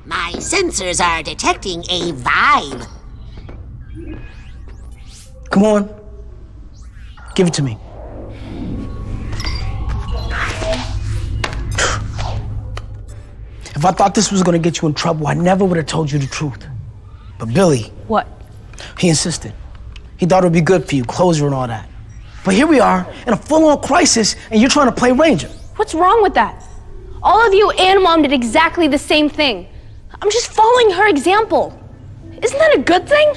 My sensors are detecting a vibe. Come on. Give it to me. If I thought this was gonna get you in trouble, I never would have told you the truth. But Billy... What? He insisted. He thought it would be good for you, closure and all that. But here we are, in a full-on crisis, and you're trying to play Ranger. What's wrong with that? All of you and Mom did exactly the same thing. I'm just following her example. Isn't that a good thing?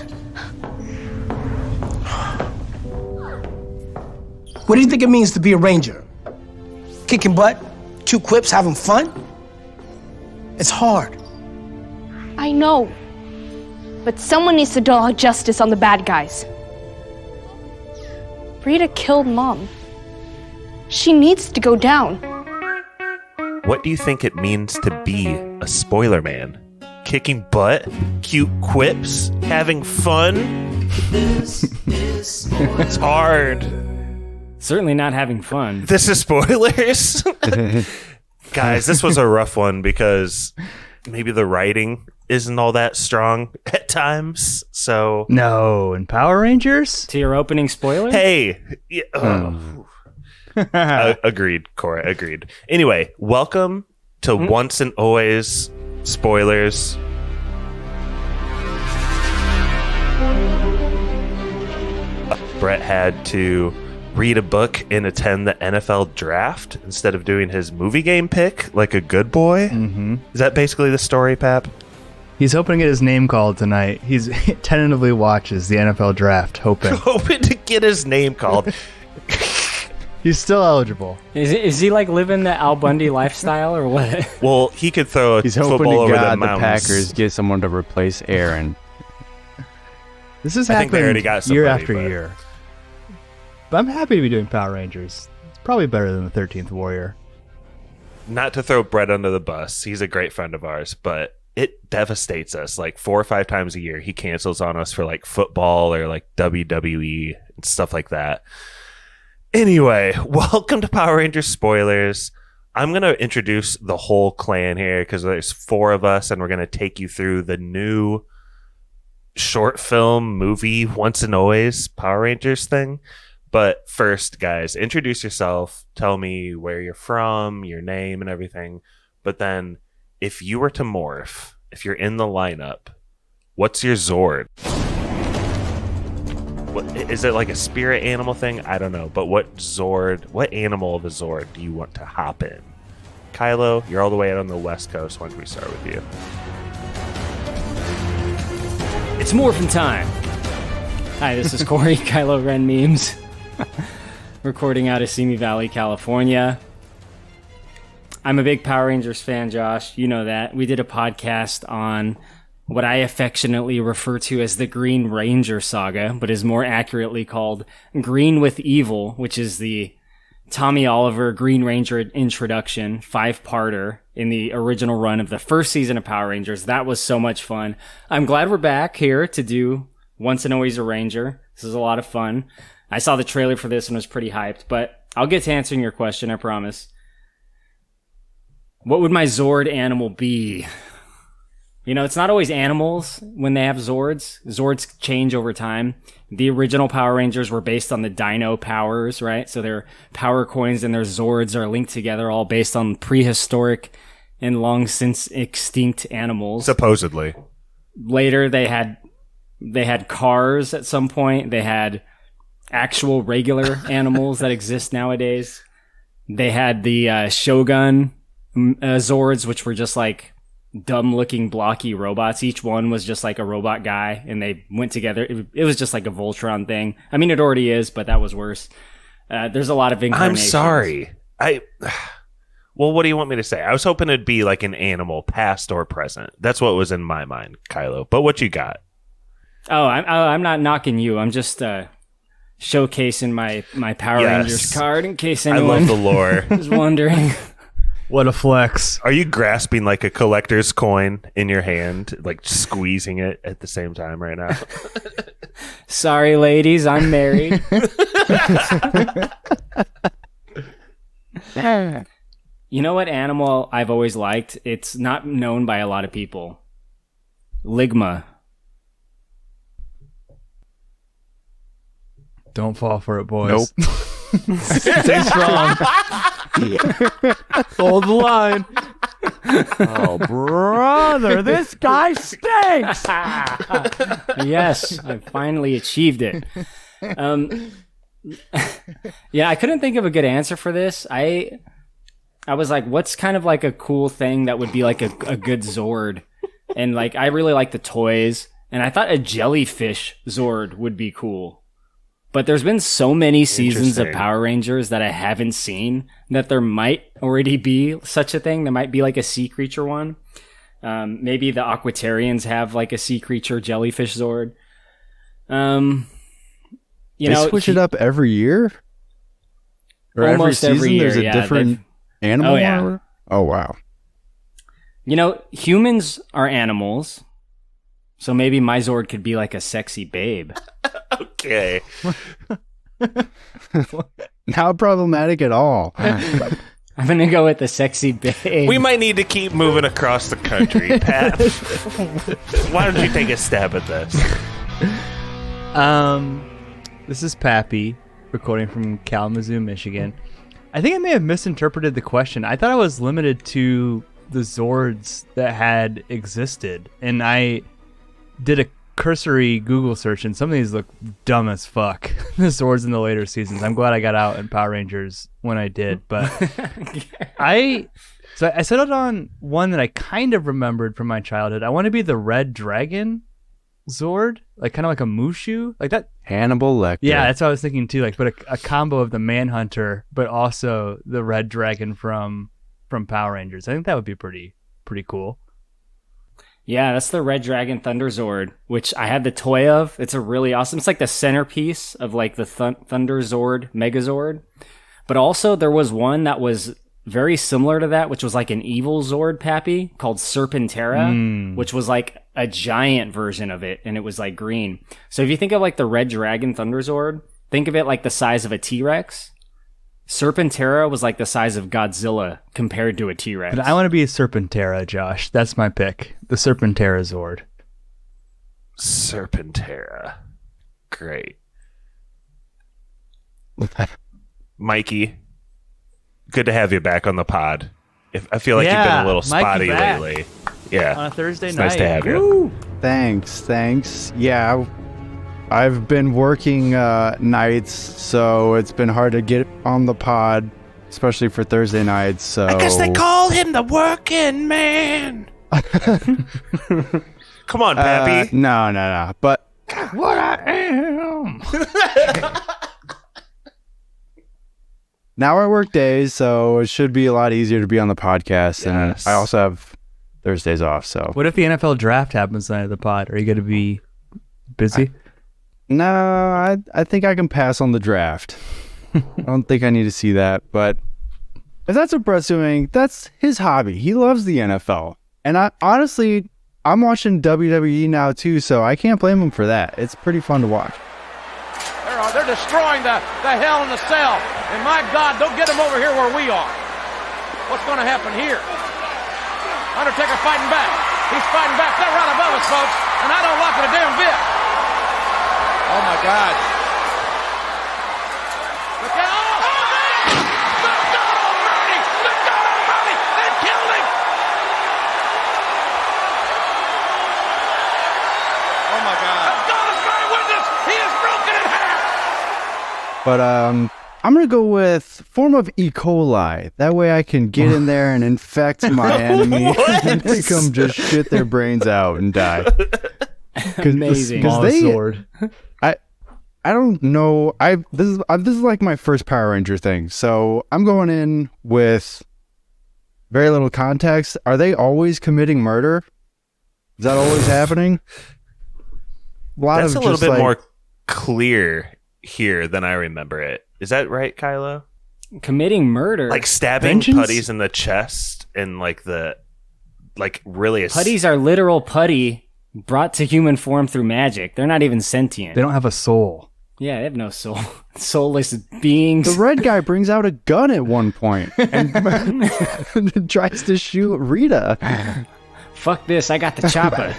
What do you think it means to be a Ranger? Kicking butt, cute quips, having fun? It's hard. I know. But someone needs to dole out justice on the bad guys. Rita killed Mom. She needs to go down. What do you think it means to be a spoiler man? Kicking butt, cute quips, having fun? It's hard. Certainly not having fun. This is spoilers. Guys, this was a rough one because maybe the writing isn't all that strong at times. So No, in Power Rangers? To your opening spoiler? hey, agreed, Korey, agreed. Anyway, welcome to Once and Always Spoilers. Brett had to read a book and attend the NFL draft instead of doing his movie game pick like a good boy. Mm-hmm. Is that basically the story, Pap? He's hoping to get his name called tonight. He's tentatively watches the NFL draft, hoping. Hoping to get his name called. He's still eligible. Is he like living the Al Bundy lifestyle or what? Well, he could throw a He's hoping football to over the God the mountains. Packers get someone to replace Aaron. This is I think they happening already got year somebody, after but- year. But I'm happy to be doing Power Rangers. It's probably better than the 13th Warrior. Not to throw Brett under the bus. He's a great friend of ours, but it devastates us. Like 4 or 5 times a year, he cancels on us for like football or like WWE and stuff like that. Anyway, welcome to Power Rangers Spoilers. I'm going to introduce the whole clan here because there's 4 of us, and we're going to take you through the new short film movie Once and Always Power Rangers thing. But first, guys, introduce yourself. Tell me where you're from, your name, and everything. But then, if you were to morph, if you're in the lineup, what's your Zord? What, is it like a spirit animal thing? I don't know. But what animal of a Zord do you want to hop in? Kylo, you're all the way out on the West Coast. Why don't we start with you? It's morphin' time. Hi, this is Korey, Kylo Ren Memes. Recording out of Simi Valley, California. I'm a big Power Rangers fan, Josh. You know that. We did a podcast on what I affectionately refer to as the Green Ranger saga, but is more accurately called Green with Evil, which is the Tommy Oliver Green Ranger introduction, 5-parter in the original run of the first season of Power Rangers. That was so much fun. I'm glad we're back here to do Once and Always a Ranger. This is a lot of fun. I saw the trailer for this and was pretty hyped, but I'll get to answering your question, I promise. What would my Zord animal be? You know, it's not always animals when they have Zords. Zords change over time. The original Power Rangers were based on the Dino powers, right? So their power coins and their Zords are linked together, all based on prehistoric and long since extinct animals. Supposedly. Later, they had cars at some point. They had actual regular animals that exist nowadays. They had the Shogun Zords, which were just like dumb-looking, blocky robots. Each one was just like a robot guy, and they went together. It was just like a Voltron thing. I mean, it already is, but that was worse. There's a lot of incarnations. I'm sorry. Well, what do you want me to say? I was hoping it'd be like an animal, past or present. That's what was in my mind, Kylo. But what you got? Oh, I'm not knocking you. I'm just showcasing my Power Rangers card in case anyone I love the lore. was wondering. What a flex. Are you grasping like a collector's coin in your hand, like squeezing it at the same time right now? Sorry, ladies, I'm married. You know what animal I've always liked? It's not known by a lot of people. Ligma. Don't fall for it, boys. Nope. Stay strong. Hold the line. Oh, brother, this guy stinks. Yes, I finally achieved it. Yeah, I couldn't think of a good answer for this. I was like, what's kind of like a cool thing that would be like a good Zord? And like, I really like the toys, and I thought a jellyfish Zord would be cool. But there's been so many seasons of Power Rangers that I haven't seen that there might already be such a thing. There might be like a sea creature one. Maybe the Aquatarians have like a sea creature jellyfish Zord. They switch it up every year? Or almost every year, there's a different animal? Oh, yeah. Oh, wow. You know, humans are animals. So maybe my Zord could be like a sexy babe. Okay. Not problematic at all. I'm going to go with the sexy babe. We might need to keep moving across the country, Pat. Why don't you take a stab at this? This is Pappy, recording from Kalamazoo, Michigan. I think I may have misinterpreted the question. I thought I was limited to the Zords that had existed, and I did a cursory Google search, and some of these look dumb as fuck. The Zords in the later seasons. I'm glad I got out in Power Rangers when I did, but I settled on one that I kind of remembered from my childhood. I want to be the Red Dragon Zord, like kind of like a Mushu, like that. Hannibal Lecter. Yeah, that's what I was thinking too. Like, but a combo of the Manhunter, but also the Red Dragon from Power Rangers. I think that would be pretty cool. Yeah, that's the Red Dragon Thunder Zord, which I had the toy of. It's a really awesome. It's like the centerpiece of like the Thunder Zord Megazord. But also there was one that was very similar to that, which was like an evil Zord, Pappy, called Serpentera, which was like a giant version of it, and it was like green. So if you think of like the Red Dragon Thunder Zord, think of it like the size of a T-Rex. Serpentera was like the size of Godzilla compared to a T-Rex. But I want to be a Serpentera, Josh. That's my pick. The Serpentera Zord. Serpentera. Great. Mikey, good to have you back on the pod. I feel like you've been a little spotty lately. Yeah. On a Thursday it's night. Nice to have you. Woo! Thanks. Yeah, I've been working nights, so it's been hard to get on the pod, especially for Thursday nights. So I guess they call him the working man. Come on, Pappy. No. But What I am. now I work days, so it should be a lot easier to be on the podcast. And I also have Thursdays off. So What if the NFL draft happens tonight of the pod? Are you going to be busy? no, I think I can pass on the draft. I don't think I need to see that. But if that's what Brett's doing, that's his hobby. He loves the NFL. And I'm watching WWE now too, so I can't blame him for that. It's pretty fun to watch. They're destroying the Hell in the Cell. And my God, don't get them over here where we are. What's going to happen here? Undertaker fighting back. He's fighting back. They're right above us, folks. And I don't like it a damn bit. Oh, my God. Look out. Oh, good God Almighty. Good God Almighty. They killed him. Oh, my God. God is my witness. He is broken in half. But I'm going to go with form of E. coli. That way I can get in there and infect my enemy and make them just shit their brains out and die. Amazing. Sword. I don't know. This is like my first Power Ranger thing. So I'm going in with very little context. Are they always committing murder? Is that always happening? That's a little bit more clear here than I remember it. Is that right, Kylo? Committing murder. Like stabbing putties in the chest and really Putties are literal putty brought to human form through magic. They're not even sentient. They don't have a soul. Yeah, they have no soul. Soulless beings. The red guy brings out a gun at one point and tries to shoot Rita. Fuck this, I got the chopper.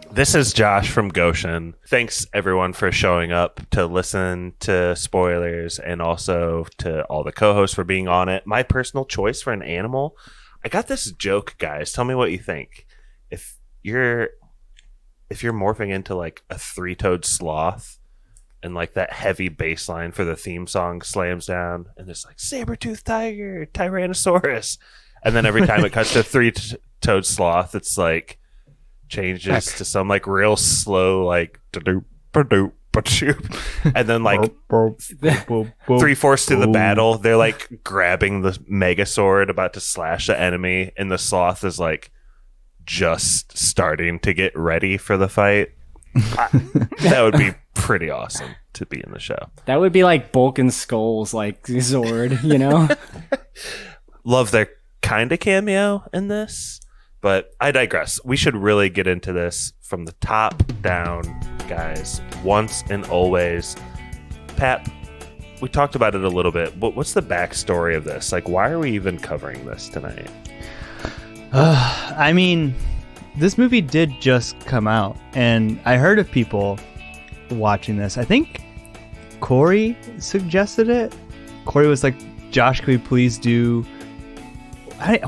This is Josh from Goshen. Thanks everyone for showing up to listen to spoilers, and also to all the co-hosts for being on it. My personal choice for an animal, I got this joke, guys. Tell me what you think. If you're morphing into like a three-toed sloth, and like that heavy bass line for the theme song slams down, and it's like saber-toothed tiger, Tyrannosaurus, and then every time it cuts to three-toed sloth, it's like changes to some like real slow like and then like 3/4 to the battle, they're like grabbing the Megazord about to slash the enemy, and the sloth is like just starting to get ready for the fight. That would be pretty awesome to be in the show. That would be like Bulk and Skull's like Zord, you know? Love their kind of cameo in this. But I digress. We should really get into this from the top down, guys. Once and always. Pap, we talked about it a little bit, but what's the backstory of this? Like, why are we even covering this tonight? I mean, this movie did just come out, and I heard of people watching this. I think Korey suggested it. Korey was like, Josh, could we please do...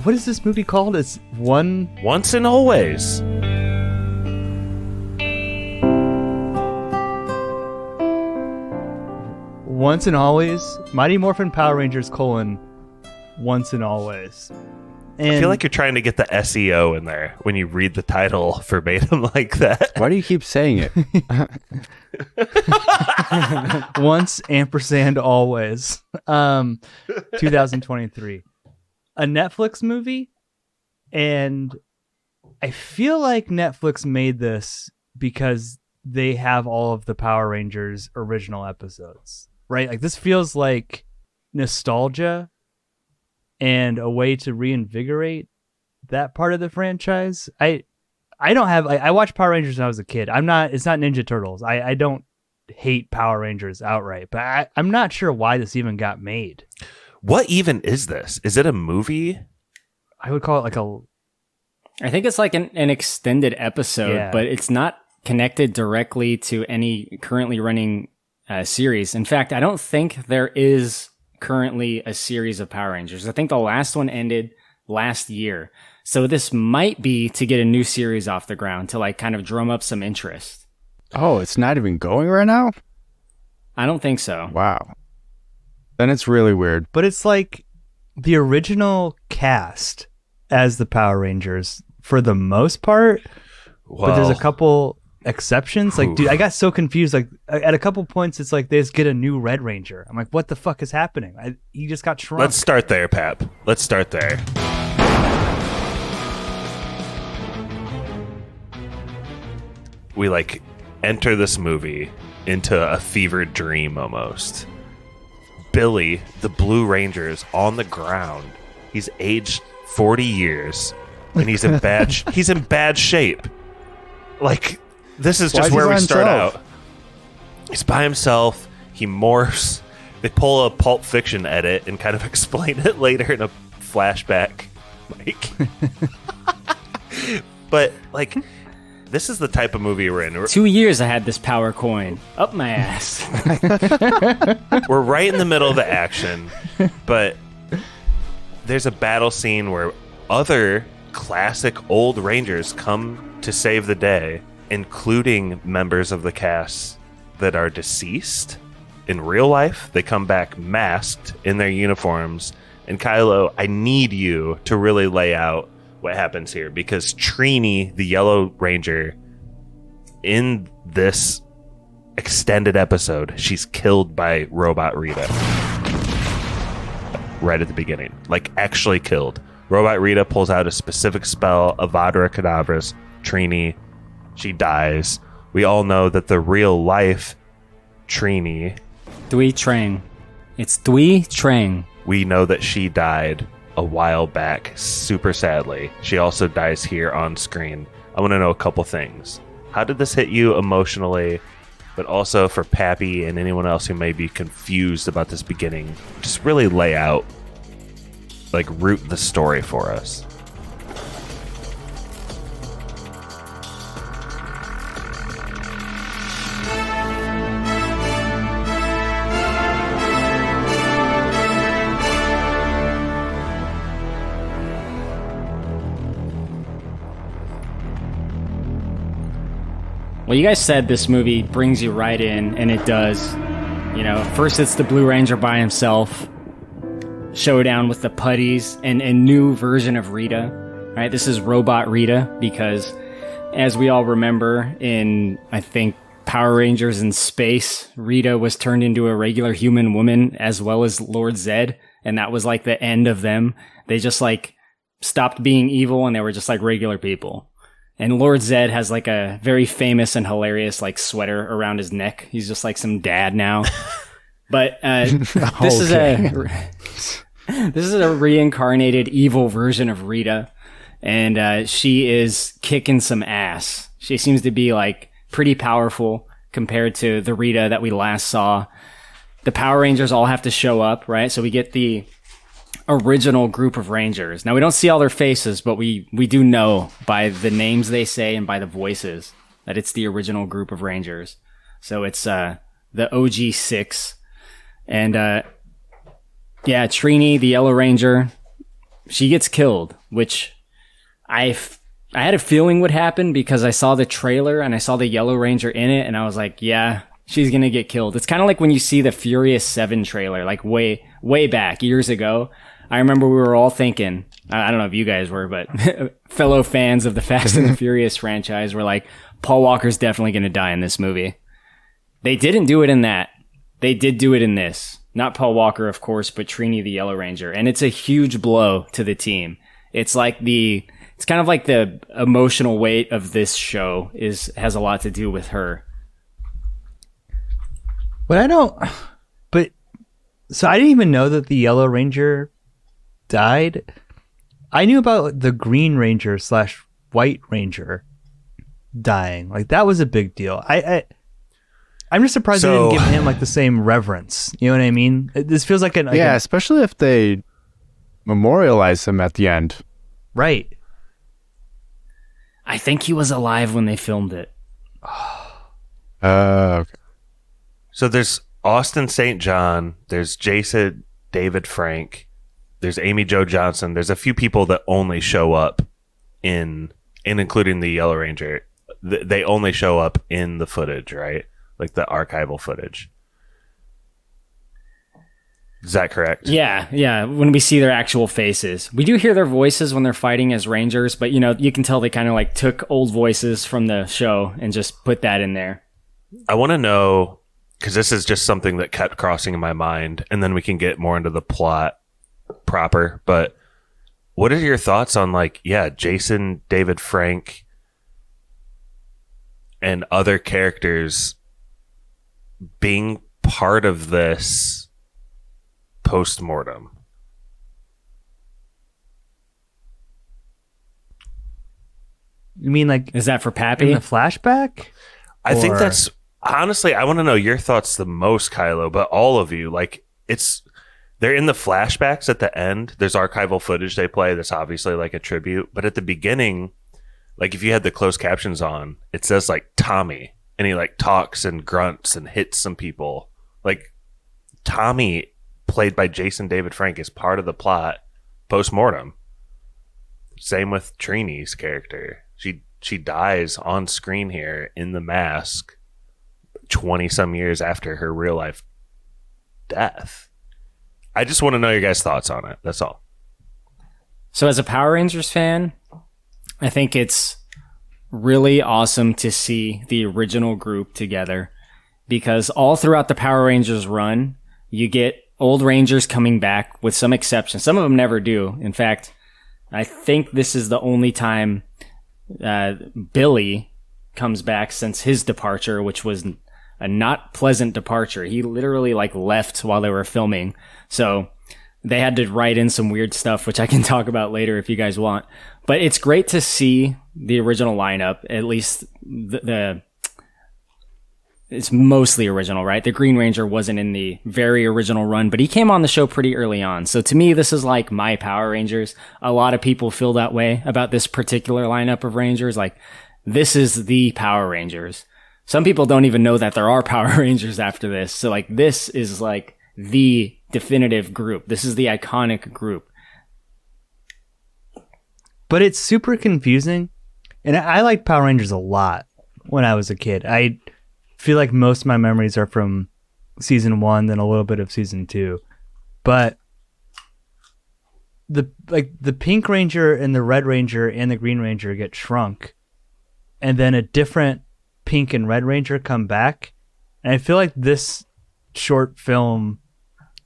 what is this movie called? It's Once and Always. Once and Always. Mighty Morphin Power Rangers : Once and Always. And I feel like you're trying to get the SEO in there when you read the title verbatim like that. Why do you keep saying it? Once ampersand always. 2023. A Netflix movie, and I feel like Netflix made this because they have all of the Power Rangers original episodes, right? Like, this feels like nostalgia and a way to reinvigorate that part of the franchise. I watched Power Rangers when I was a kid. It's not Ninja Turtles. I don't hate Power Rangers outright, but I'm not sure why this even got made. What even is this? Is it a movie? I would call it like I think it's like an extended episode, but it's not connected directly to any currently running series. In fact, I don't think there is currently a series of Power Rangers. I think the last one ended last year. So this might be to get a new series off the ground to like kind of drum up some interest. Oh, it's not even going right now? I don't think so. Wow. Then it's really weird. But it's like the original cast as the Power Rangers for the most part. Well, but there's a couple exceptions. Like, dude, I got so confused. Like, at a couple points, it's like they just get a new Red Ranger. I'm like, what the fuck is happening? He just got shrunk. Let's start there, Pap. Let's start there. We like enter this movie into a fevered dream almost. Billy, the Blue Ranger, is on the ground. He's aged 40 years, and he's in bad shape. Like, this is just where we start out. He's by himself. He morphs. They pull a Pulp Fiction edit and kind of explain it later in a flashback. Like, but like, this is the type of movie we're in. 2 years I had this power coin up my ass. We're right in the middle of the action, but there's a battle scene where other classic old Rangers come to save the day, including members of the cast that are deceased in real life. They come back masked in their uniforms. And Kylo, I need you to really lay out what happens here, because Trini, the Yellow Ranger, in this extended episode, she's killed by Robot Rita right at the beginning. Like, actually killed. Robot Rita pulls out a specific spell, Avada Kedavra. Trini, she dies. We all know that the real life Trini, Dwee Trang. It's Dwee Trang. we know that she died a while back, super sadly. She also dies here on screen. I want to know a couple things. How did this hit you emotionally? But also for Pappy and anyone else who may be confused about this beginning, just really lay out, like, root the story for us. Well, you guys said this movie brings you right in, and it does. You know, first it's the Blue Ranger by himself, showdown with the putties, and a new version of Rita, right? This is Robot Rita, because as we all remember in, I think, Power Rangers in Space, Rita was turned into a regular human woman as well as Lord Zed, and that was like the end of them. They just like stopped being evil and they were just like regular people. And Lord Zed has like a very famous and hilarious like sweater around his neck. He's just like some dad now. But this is a reincarnated evil version of Rita, and she is kicking some ass. She seems to be like pretty powerful compared to the Rita that we last saw. The Power Rangers all have to show up, right? So we get the original group of Rangers. Now, we don't see all their faces, but we do know by the names they say and by the voices that it's the original group of Rangers. So it's the OG 6. And yeah, Trini, the Yellow Ranger, she gets killed, which I had a feeling would happen because I saw the trailer and I saw the Yellow Ranger in it, and I was like, yeah, she's gonna get killed. It's kind of like when you see the Furious 7 trailer, like way back, years ago. I remember we were all thinking, I don't know if you guys were, but fellow fans of the Fast and the Furious franchise were like, Paul Walker's definitely going to die in this movie. They didn't do it in that. They did do it in this. Not Paul Walker, of course, but Trini the Yellow Ranger. And it's a huge blow to the team. It's kind of like the emotional weight of this show has a lot to do with her. So I didn't even know that the Yellow Ranger died. I knew about the Green Ranger / White Ranger dying. Like, that was a big deal. I'm just surprised they didn't give him like the same reverence. You know what I mean? This feels like especially if they memorialize him at the end. Right. I think he was alive when they filmed it. Okay. So there's Austin St. John, there's Jason David Frank, there's Amy Jo Johnson. There's a few people that only show up and including the Yellow Ranger, they only show up in the footage, right? Like the archival footage. Is that correct? Yeah. When we see their actual faces, we do hear their voices when they're fighting as Rangers, but you know, you can tell they kind of like took old voices from the show and just put that in there. I want to know, because this is just something that kept crossing in my mind, and then we can get more into the plot proper, but what are your thoughts on Jason David Frank and other characters being part of this post-mortem? You mean like, is that for Pappy in the flashback? I think that's honestly, I want to know your thoughts the most, Kylo, but all of you, they're in the flashbacks at the end. There's archival footage they play that's obviously like a tribute. But at the beginning, like if you had the closed captions on, it says like Tommy, and he like talks and grunts and hits some people. Like Tommy, played by Jason David Frank, is part of the plot post-mortem. Same with Trini's character. She dies on screen here in the mask 20 some years after her real life death. I just want to know your guys' thoughts on it. That's all. So as a Power Rangers fan, I think it's really awesome to see the original group together, because all throughout the Power Rangers run, you get old Rangers coming back with some exceptions. Some of them never do. In fact, I think this is the only time Billy comes back since his departure, which was a not pleasant departure. He literally left while they were filming. So they had to write in some weird stuff, which I can talk about later if you guys want. But it's great to see the original lineup, at least it's mostly original, right? The Green Ranger wasn't in the very original run, but he came on the show pretty early on. So to me, this is like my Power Rangers. A lot of people feel that way about this particular lineup of Rangers. Like, this is the Power Rangers. Some people don't even know that there are Power Rangers after this. So like, this is like the definitive group. This is the iconic group. But it's super confusing. And I liked Power Rangers a lot when I was a kid. I feel like most of my memories are from season 1, then a little bit of season 2. But the Pink Ranger and the Red Ranger and the Green Ranger get shrunk, and then a different Pink and Red Ranger come back. And I feel like this short film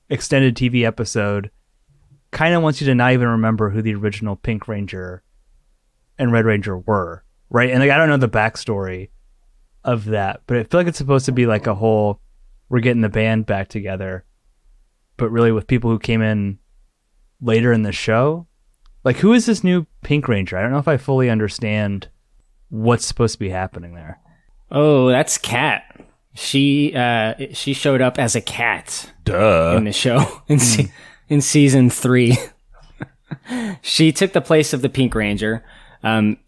extended TV episode kind of wants you to not even remember who the original Pink Ranger and Red Ranger were, right? And like, I don't know the backstory of that, but I feel like it's supposed to be like a whole, we're getting the band back together, but really with people who came in later in the show. Like, who is this new Pink Ranger? I don't know if I fully understand what's supposed to be happening there. Oh, that's Kat. She showed up as a cat. Duh. In the show in season 3. She took the place of the Pink Ranger.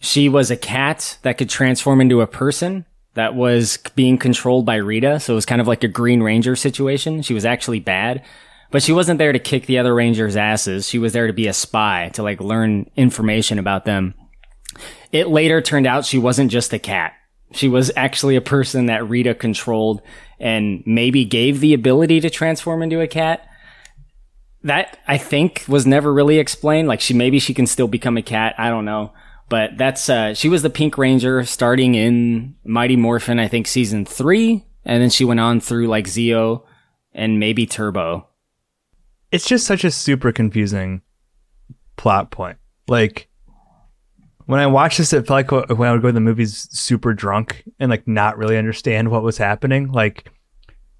She was a cat that could transform into a person that was being controlled by Rita. So it was kind of like a Green Ranger situation. She was actually bad, but she wasn't there to kick the other Rangers' asses. She was there to be a spy, to like learn information about them. It later turned out she wasn't just a cat. She was actually a person that Rita controlled and maybe gave the ability to transform into a cat. That, I think, was never really explained. Like, maybe she can still become a cat. I don't know. But that's, she was the Pink Ranger starting in Mighty Morphin, I think season 3. And then she went on through like Zeo and maybe Turbo. It's just such a super confusing plot point. Like, when I watched this, it felt like when I would go to the movies super drunk and like not really understand what was happening. Like,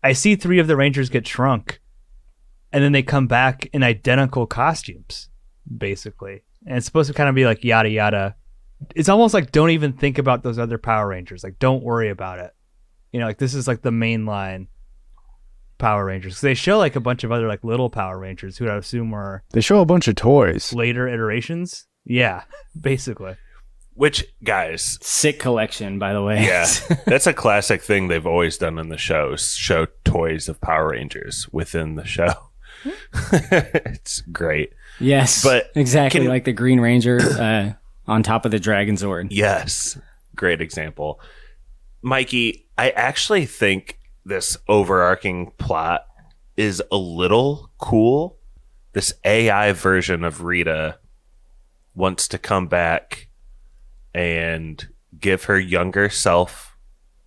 I see 3 of the Rangers get shrunk and then they come back in identical costumes, basically. And it's supposed to kind of be like yada yada. It's almost like, don't even think about those other Power Rangers. Like, don't worry about it. You know, like, this is like the mainline Power Rangers. 'Cause they show like a bunch of other like little Power Rangers who I assume were... They show a bunch of toys. Later iterations. Yeah, basically. Which, guys... Sick collection, by the way. Yeah, that's a classic thing they've always done in the shows. Show toys of Power Rangers within the show. It's great. Yes, but exactly like the Green Ranger on top of the Dragon Zord. Yes, great example. Mikey, I actually think this overarching plot is a little cool. This AI version of Rita wants to come back and give her younger self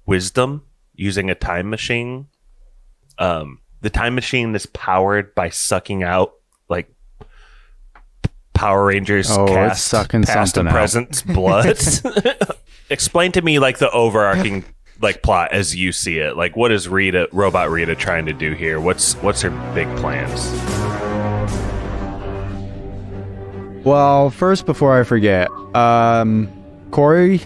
wisdom using a time machine. The time machine is powered by sucking out like Power Rangers it's sucking past something and present blood. Explain to me like the overarching like plot as you see it. Like, what is Robot Rita trying to do here? What's her big plans? Well, first, before I forget, Korey,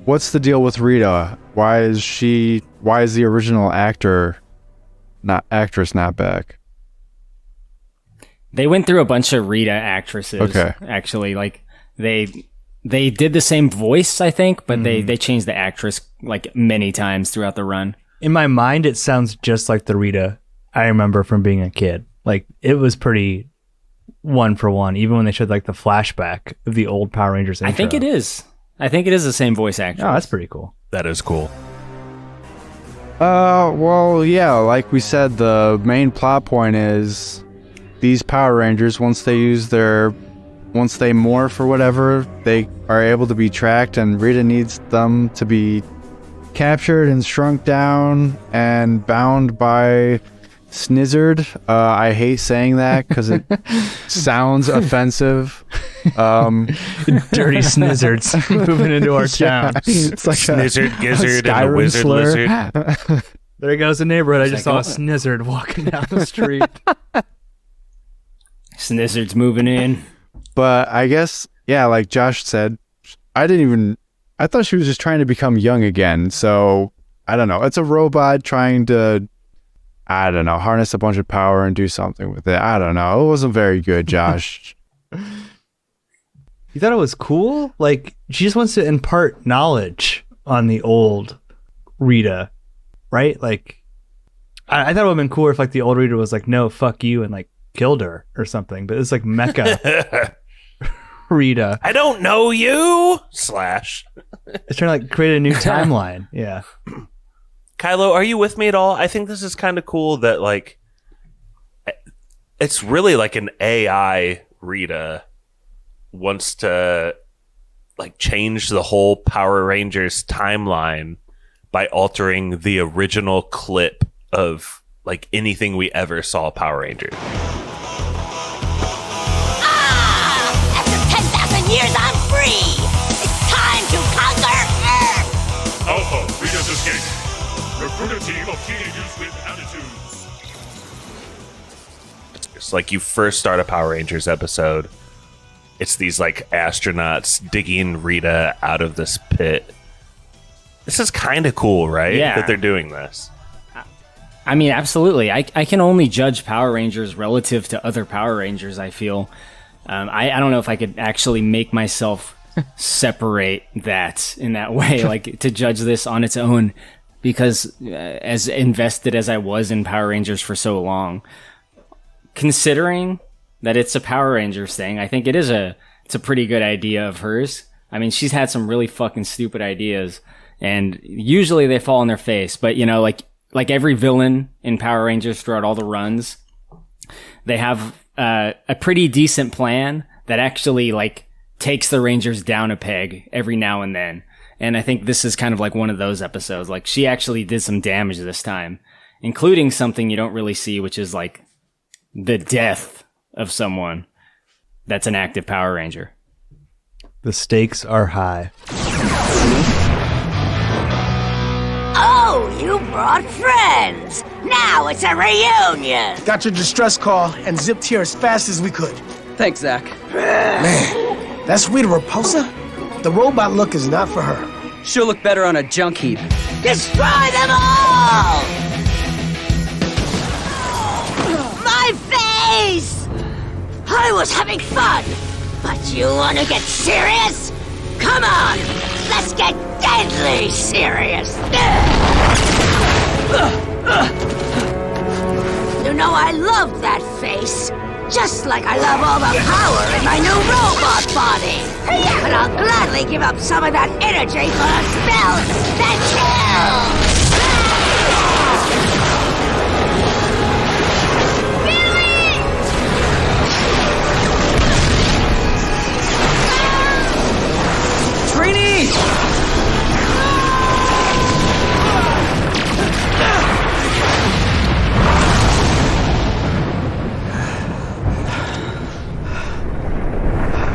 what's the deal with Rita? Why is the original actress not back? They went through a bunch of Rita actresses. Okay. Actually, like they did the same voice, I think, but they changed the actress like many times throughout the run. In my mind, it sounds just like the Rita I remember from being a kid. Like, it was pretty one for one, even when they showed like the flashback of the old Power Rangers intro. I think it is the same voice actress. Oh, that's pretty cool. That is cool. Well, yeah, like we said, the main plot point is these Power Rangers, once they morph or whatever, they are able to be tracked, and Rita needs them to be captured and shrunk down and bound by Snizzard. I hate saying that because it sounds offensive. Dirty Snizzards moving into our town. It's like Snizzard, Gizzard, and a wizard lizard. There goes the neighborhood. I just saw a Snizzard walking down the street. Snizzard's moving in. But I guess, yeah, like Josh said, I thought she was just trying to become young again. So I don't know. It's a robot trying to, I don't know, harness a bunch of power and do something with it. I don't know. It wasn't very good, Josh. You thought it was cool? Like, she just wants to impart knowledge on the old Rita, right? Like, I thought it would have been cooler if, like, the old Rita was like, no, fuck you, and, like, killed her or something. But it's like Mecha Rita. I don't know you! Slash. It's trying to, like, create a new timeline. Yeah. Kylo, are you with me at all? I think this is kind of cool that, like, it's really like an AI Rita wants to, like, change the whole Power Rangers timeline by altering the original clip of, like, anything we ever saw Power Rangers. After 10,000 years, I'm free! It's time to conquer Earth! Alpha, Rita's escape. Recruit a team of teenagers with attitudes. It's like you first start a Power Rangers episode. It's these, like, astronauts digging Rita out of this pit. This is kind of cool, right? Yeah. That they're doing this. I mean, absolutely. I can only judge Power Rangers relative to other Power Rangers, I feel. I don't know if I could actually make myself separate that in that way, like, to judge this on its own, because as invested as I was in Power Rangers for so long, considering that it's a Power Rangers thing, I think it's a pretty good idea of hers. I mean, she's had some really fucking stupid ideas, and usually they fall on their face. But, you know, like every villain in Power Rangers throughout all the runs, they have a pretty decent plan that actually, like, takes the Rangers down a peg every now and then. And I think this is kind of like one of those episodes. Like, she actually did some damage this time, including something you don't really see, which is, like, the death of someone that's an active Power Ranger. The stakes are high. Oh, you brought friends! Now it's a reunion! Got your distress call and zipped here as fast as we could. Thanks, Zach. Man, that's Rita Repulsa? The robot look is not for her. She'll look better on a junk heap. Destroy them all! My face! I was having fun, but you want to get serious? Come on, let's get deadly serious. You know I love that face, just like I love all the power in my new robot body. But I'll gladly give up some of that energy for a spell that kills.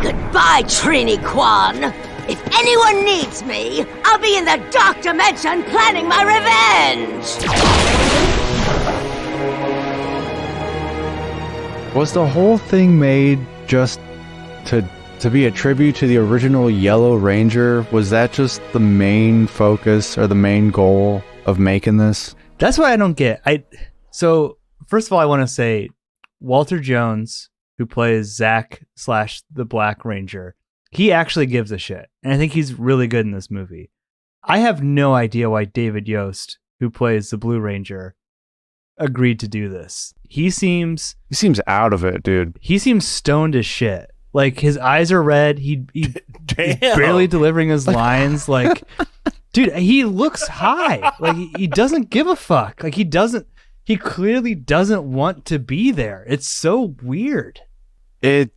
Goodbye, Trini Kwan. If anyone needs me, I'll be in the Dark Dimension planning my revenge. Was the whole thing made just to be a tribute to the original Yellow Ranger? Was that just the main focus or the main goal of making this? That's what I don't get. So first of all, I want to say Walter Jones, who plays Zach/the Black Ranger, he actually gives a shit. And I think he's really good in this movie. I have no idea why David Yost, who plays the Blue Ranger, agreed to do this. He seems out of it, dude. He seems stoned as shit. Like, his eyes are red. He's barely delivering his lines. Like, dude, he looks high. Like, he doesn't give a fuck. Like, he clearly doesn't want to be there. It's so weird. I'm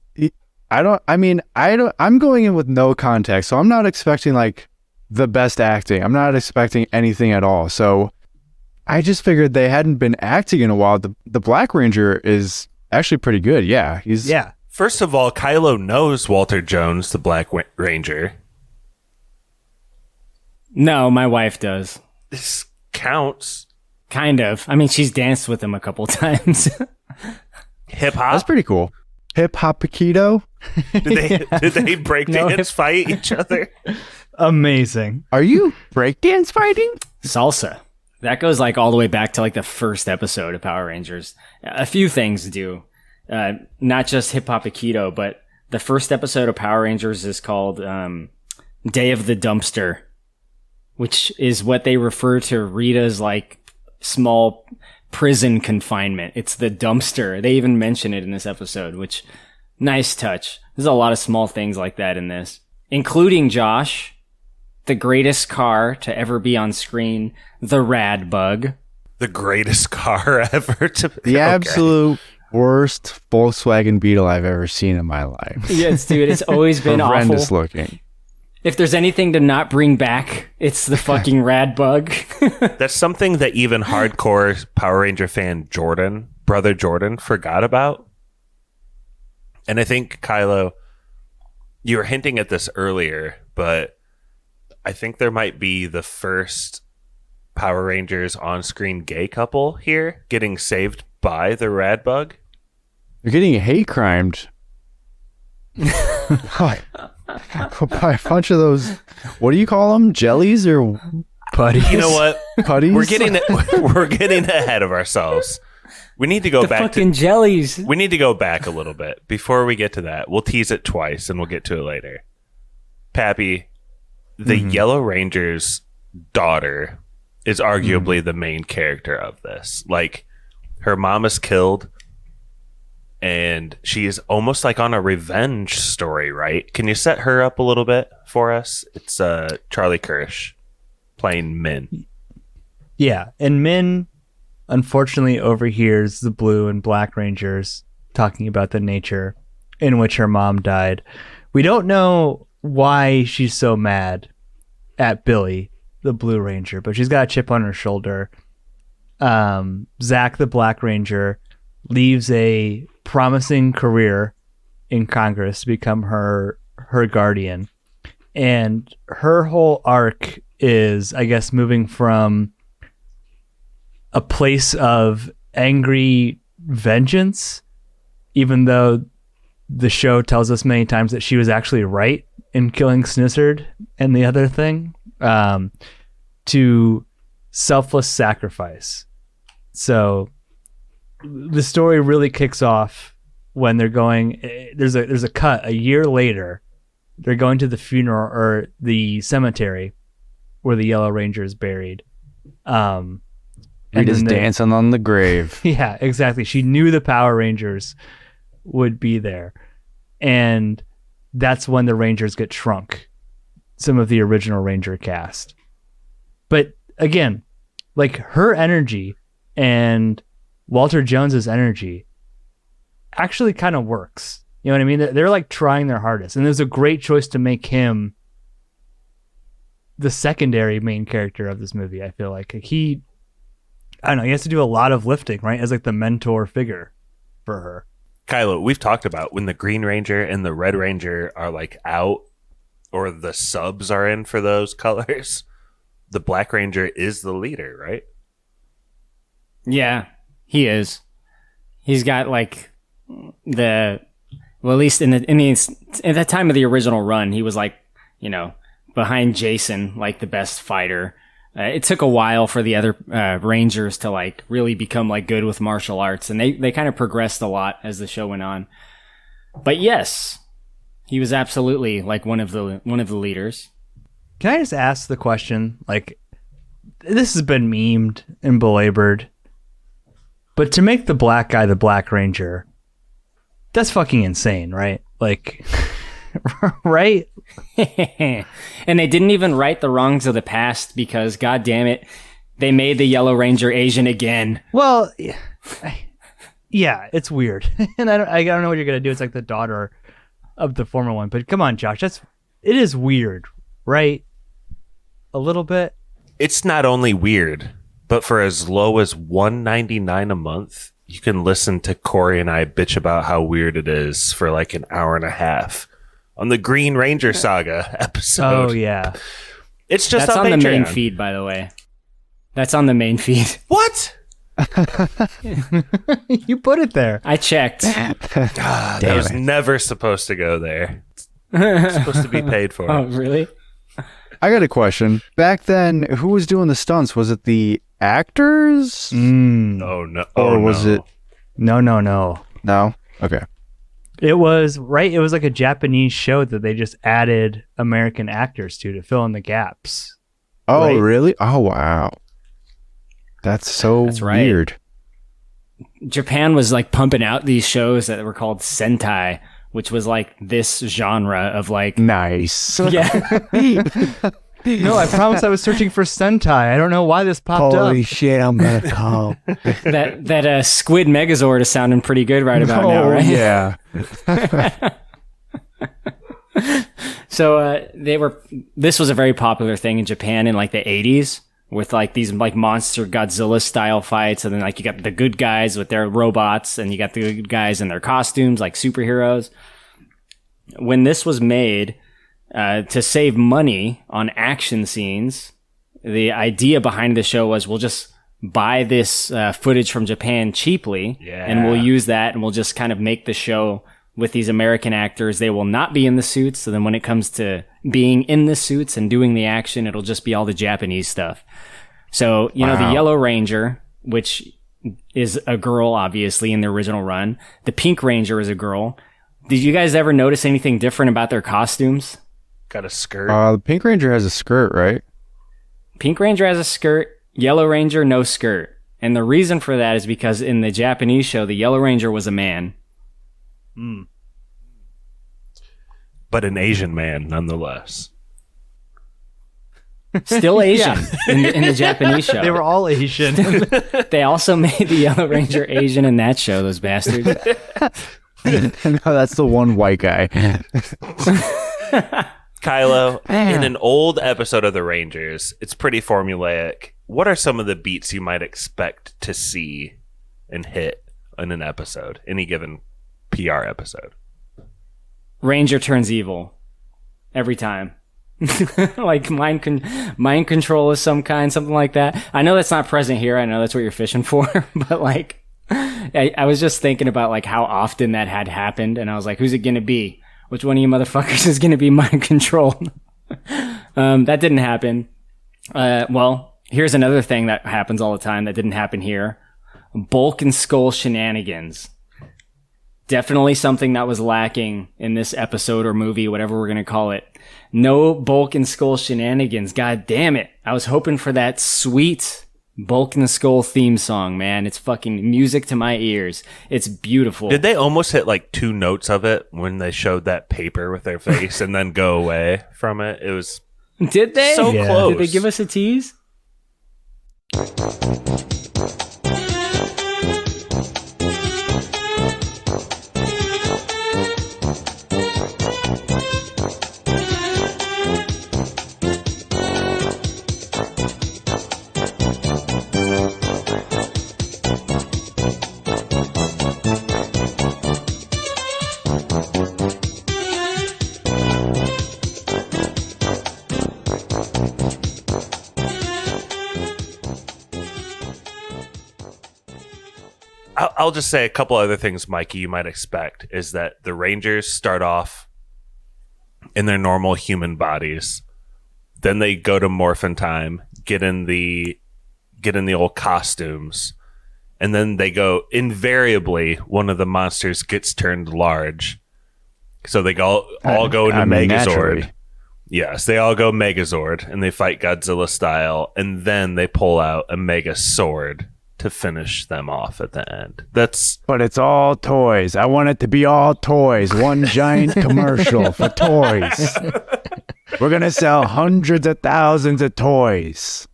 going in with no context, so I'm not expecting, like, the best acting. I'm not expecting anything at all. So I just figured they hadn't been acting in a while. The Black Ranger is actually pretty good. Yeah. Yeah. First of all, Kylo knows Walter Jones, the Black Ranger. No, my wife does. This counts. Kind of. I mean, she's danced with him a couple times. Hip hop? That's pretty cool. hip hop keto. Did they break dance fight each other? Amazing. Are you breakdance fighting? Salsa. That goes like all the way back to like the first episode of Power Rangers. A few things do. Not just hip hop keto, but the first episode of Power Rangers is called Day of the Dumpster, which is what they refer to Rita's like small prison confinement. It's the dumpster. They even mention it in this episode, which nice touch. There's a lot of small things like that in this, including Josh, the greatest car to ever be on screen, the Rad Bug. The greatest car ever to be. The absolute worst Volkswagen Beetle I've ever seen in my life. Yes, dude, it's always been horrendous awful. looking. If there's anything to not bring back, it's the fucking Rad Bug. That's something that even hardcore Power Ranger fan Brother Jordan, forgot about. And I think, Kylo, you were hinting at this earlier, but I think there might be the first Power Rangers on-screen gay couple here getting saved by the Rad Bug. You're getting hate crimed. By a bunch of those, what do you call them? Jellies or putties? You know what? Putties? We're getting ahead of ourselves. We need to go back fucking jellies. We need to go back a little bit before we get to that. We'll tease it twice and we'll get to it later. Pappy, the Yellow Ranger's daughter is arguably the main character of this. Like, her mom is killed and she is almost like on a revenge story, right? Can you set her up a little bit for us? It's Charlie Kirsch playing Min. Yeah, and Min unfortunately overhears the Blue and Black Rangers talking about the nature in which her mom died. We don't know why she's so mad at Billy, the Blue Ranger, but she's got a chip on her shoulder. Zach, the Black Ranger, leaves a promising career in Congress to become her guardian. And her whole arc is, I guess, moving from a place of angry vengeance, even though the show tells us many times that she was actually right in killing Snizzard and the other thing, to selfless sacrifice. So the story really kicks off when they're going, there's a cut a year later. They're going to the funeral or the cemetery where the Yellow Ranger is buried. Rita's dancing on the grave. Yeah, exactly. She knew the Power Rangers would be there. And that's when the Rangers get shrunk. Some of the original Ranger cast. But again, like, her energy and Walter Jones's energy actually kind of works. You know what I mean? They're like trying their hardest. And it was a great choice to make him the secondary main character of this movie. I feel like he has to do a lot of lifting, right? As like the mentor figure for her. Kylo, we've talked about when the Green Ranger and the Red Ranger are like out, or the subs are in for those colors, the Black Ranger is the leader, right? Yeah, he is. He's got like at least in the time of the original run, he was like, behind Jason, like the best fighter. It took a while for the other Rangers to like really become like good with martial arts, and they kind of progressed a lot as the show went on. But yes, he was absolutely like one of the leaders. Can I just ask the question? Like, this has been memed and belabored, but to make the black guy the Black Ranger, that's fucking insane, right? Like, right? And they didn't even right the wrongs of the past because, god damn it, they made the Yellow Ranger Asian again. Well, yeah, it's weird. And I don't know what you're going to do. It's like the daughter of the former one. But come on, Josh, it is weird, right? A little bit. It's not only weird, but for as low as $1.99 a month, you can listen to Korey and I bitch about how weird it is for like an hour and a half on the Green Ranger Saga episode. Oh, yeah. It's just That's on Patreon. the main feed, by the way. That's on the main feed. What? You put it there. I checked. That was never supposed to go there. It's supposed to be paid for. Oh, really? I got a question. Back then, who was doing the stunts? Was it the actors? Oh no! Or was it? No. No? Okay. It was It was like a Japanese show that they just added American actors to fill in the gaps. Oh, Right. really? Oh, wow. That's right. weird. Japan was like pumping out these shows that were called Sentai, which was like this genre of like. Nice. Yeah. No, I promise I was searching for Sentai. I don't know why this popped up. Holy shit, I'm gonna call. that Squid Megazord is sounding pretty good right about now, right? Yeah. So this was a very popular thing in Japan in like the 80s with like these like monster Godzilla style fights. And then like you got the good guys with their robots and you got the good guys in their costumes like superheroes. When this was made, to save money on action scenes, the idea behind the show was we'll just buy this footage from Japan cheaply and we'll use that and we'll just kind of make the show with these American actors. They will not be in the suits. So then when it comes to being in the suits and doing the action, it'll just be all the Japanese stuff. So, you know, the Yellow Ranger, which is a girl, obviously, in the original run. The Pink Ranger is a girl. Did you guys ever notice anything different about their costumes? Got a skirt. The Pink Ranger has a skirt, right? Pink Ranger has a skirt. Yellow Ranger, no skirt. And the reason for that is because in the Japanese show, the Yellow Ranger was a man. But an Asian man, nonetheless. Still Asian in the Japanese show. They were all Asian. They also made the Yellow Ranger Asian in that show, those bastards. No, that's the one white guy. Kylo, in an old episode of the Rangers, it's pretty formulaic. What are some of the beats you might expect to see and hit in an episode, any given PR episode? Ranger turns evil every time. Like mind control of some kind, something like that. I know that's not present here. I know that's what you're fishing for, but like, I was just thinking about like how often that had happened, and I was like, who's it gonna be? Which one of you motherfuckers is gonna be mind controlled? That didn't happen. Well, here's another thing that happens all the time that didn't happen here: bulk and skull shenanigans. Definitely something that was lacking in this episode or movie, whatever we're going to call it. No Bulk and Skull shenanigans. God damn it. I was hoping for that sweet Bulk and Skull theme song, man. It's fucking music to my ears. It's beautiful. Did they almost hit like 2 notes of it when they showed that paper with their face and then go away from it? It was Did they? so close. Did they give us a tease? I'll just say a couple other things, Mikey, you might expect is that the Rangers start off in their normal human bodies. Then they go to Morphin Time, get in the old costumes, and then they go, invariably, one of the monsters gets turned large. So they all go into Megazord. Naturally. Yes, they all go Megazord, and they fight Godzilla style, and then they pull out a Mega Sword to finish them off at the end. But it's all toys. I want it to be all toys. One giant commercial for toys. We're going to sell hundreds of thousands of toys.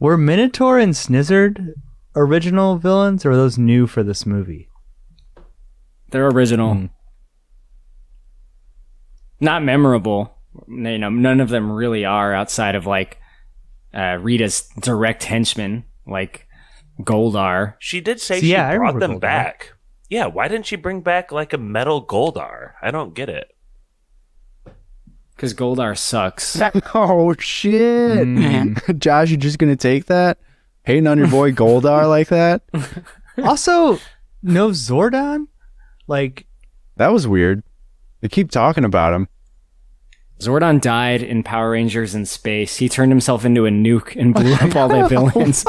Were Minotaur and Snizzard original villains, or are those new for this movie? They're original. Not memorable. You know, none of them really are outside of like Rita's direct henchmen, like Goldar. She did say So, yeah, I she brought remember them Goldar. back. Yeah, why didn't she bring back like a metal Goldar? I don't get it. Because Goldar sucks. Oh, shit. Josh, you just going to take that? Hating on your boy Goldar like that? Also, no Zordon? Like, that was weird. They keep talking about him. Zordon died in Power Rangers in Space. He turned himself into a nuke and blew up all their villains.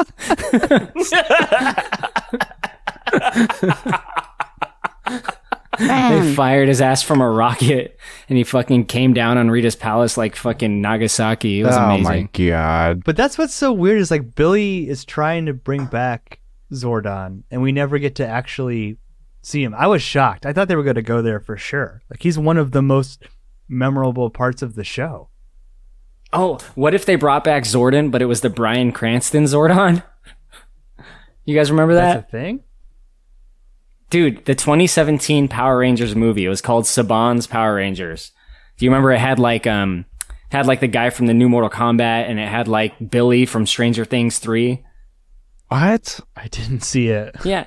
They fired his ass from a rocket, and he fucking came down on Rita's palace like fucking Nagasaki. It was amazing. Oh my god. but that's what's so weird is like Billy is trying to bring back Zordon, and we never get to actually see him. I was shocked. I thought they were going to go there for sure. Like, he's one of the most memorable parts of the show. Oh, what if they brought back Zordon, but it was the Bryan Cranston Zordon? You guys remember that? That's a thing? Dude, the 2017 Power Rangers movie, it was called Saban's Power Rangers. Do you remember it had like the guy from the new Mortal Kombat, and it had like Billy from Stranger Things 3? What? I didn't see it. Yeah.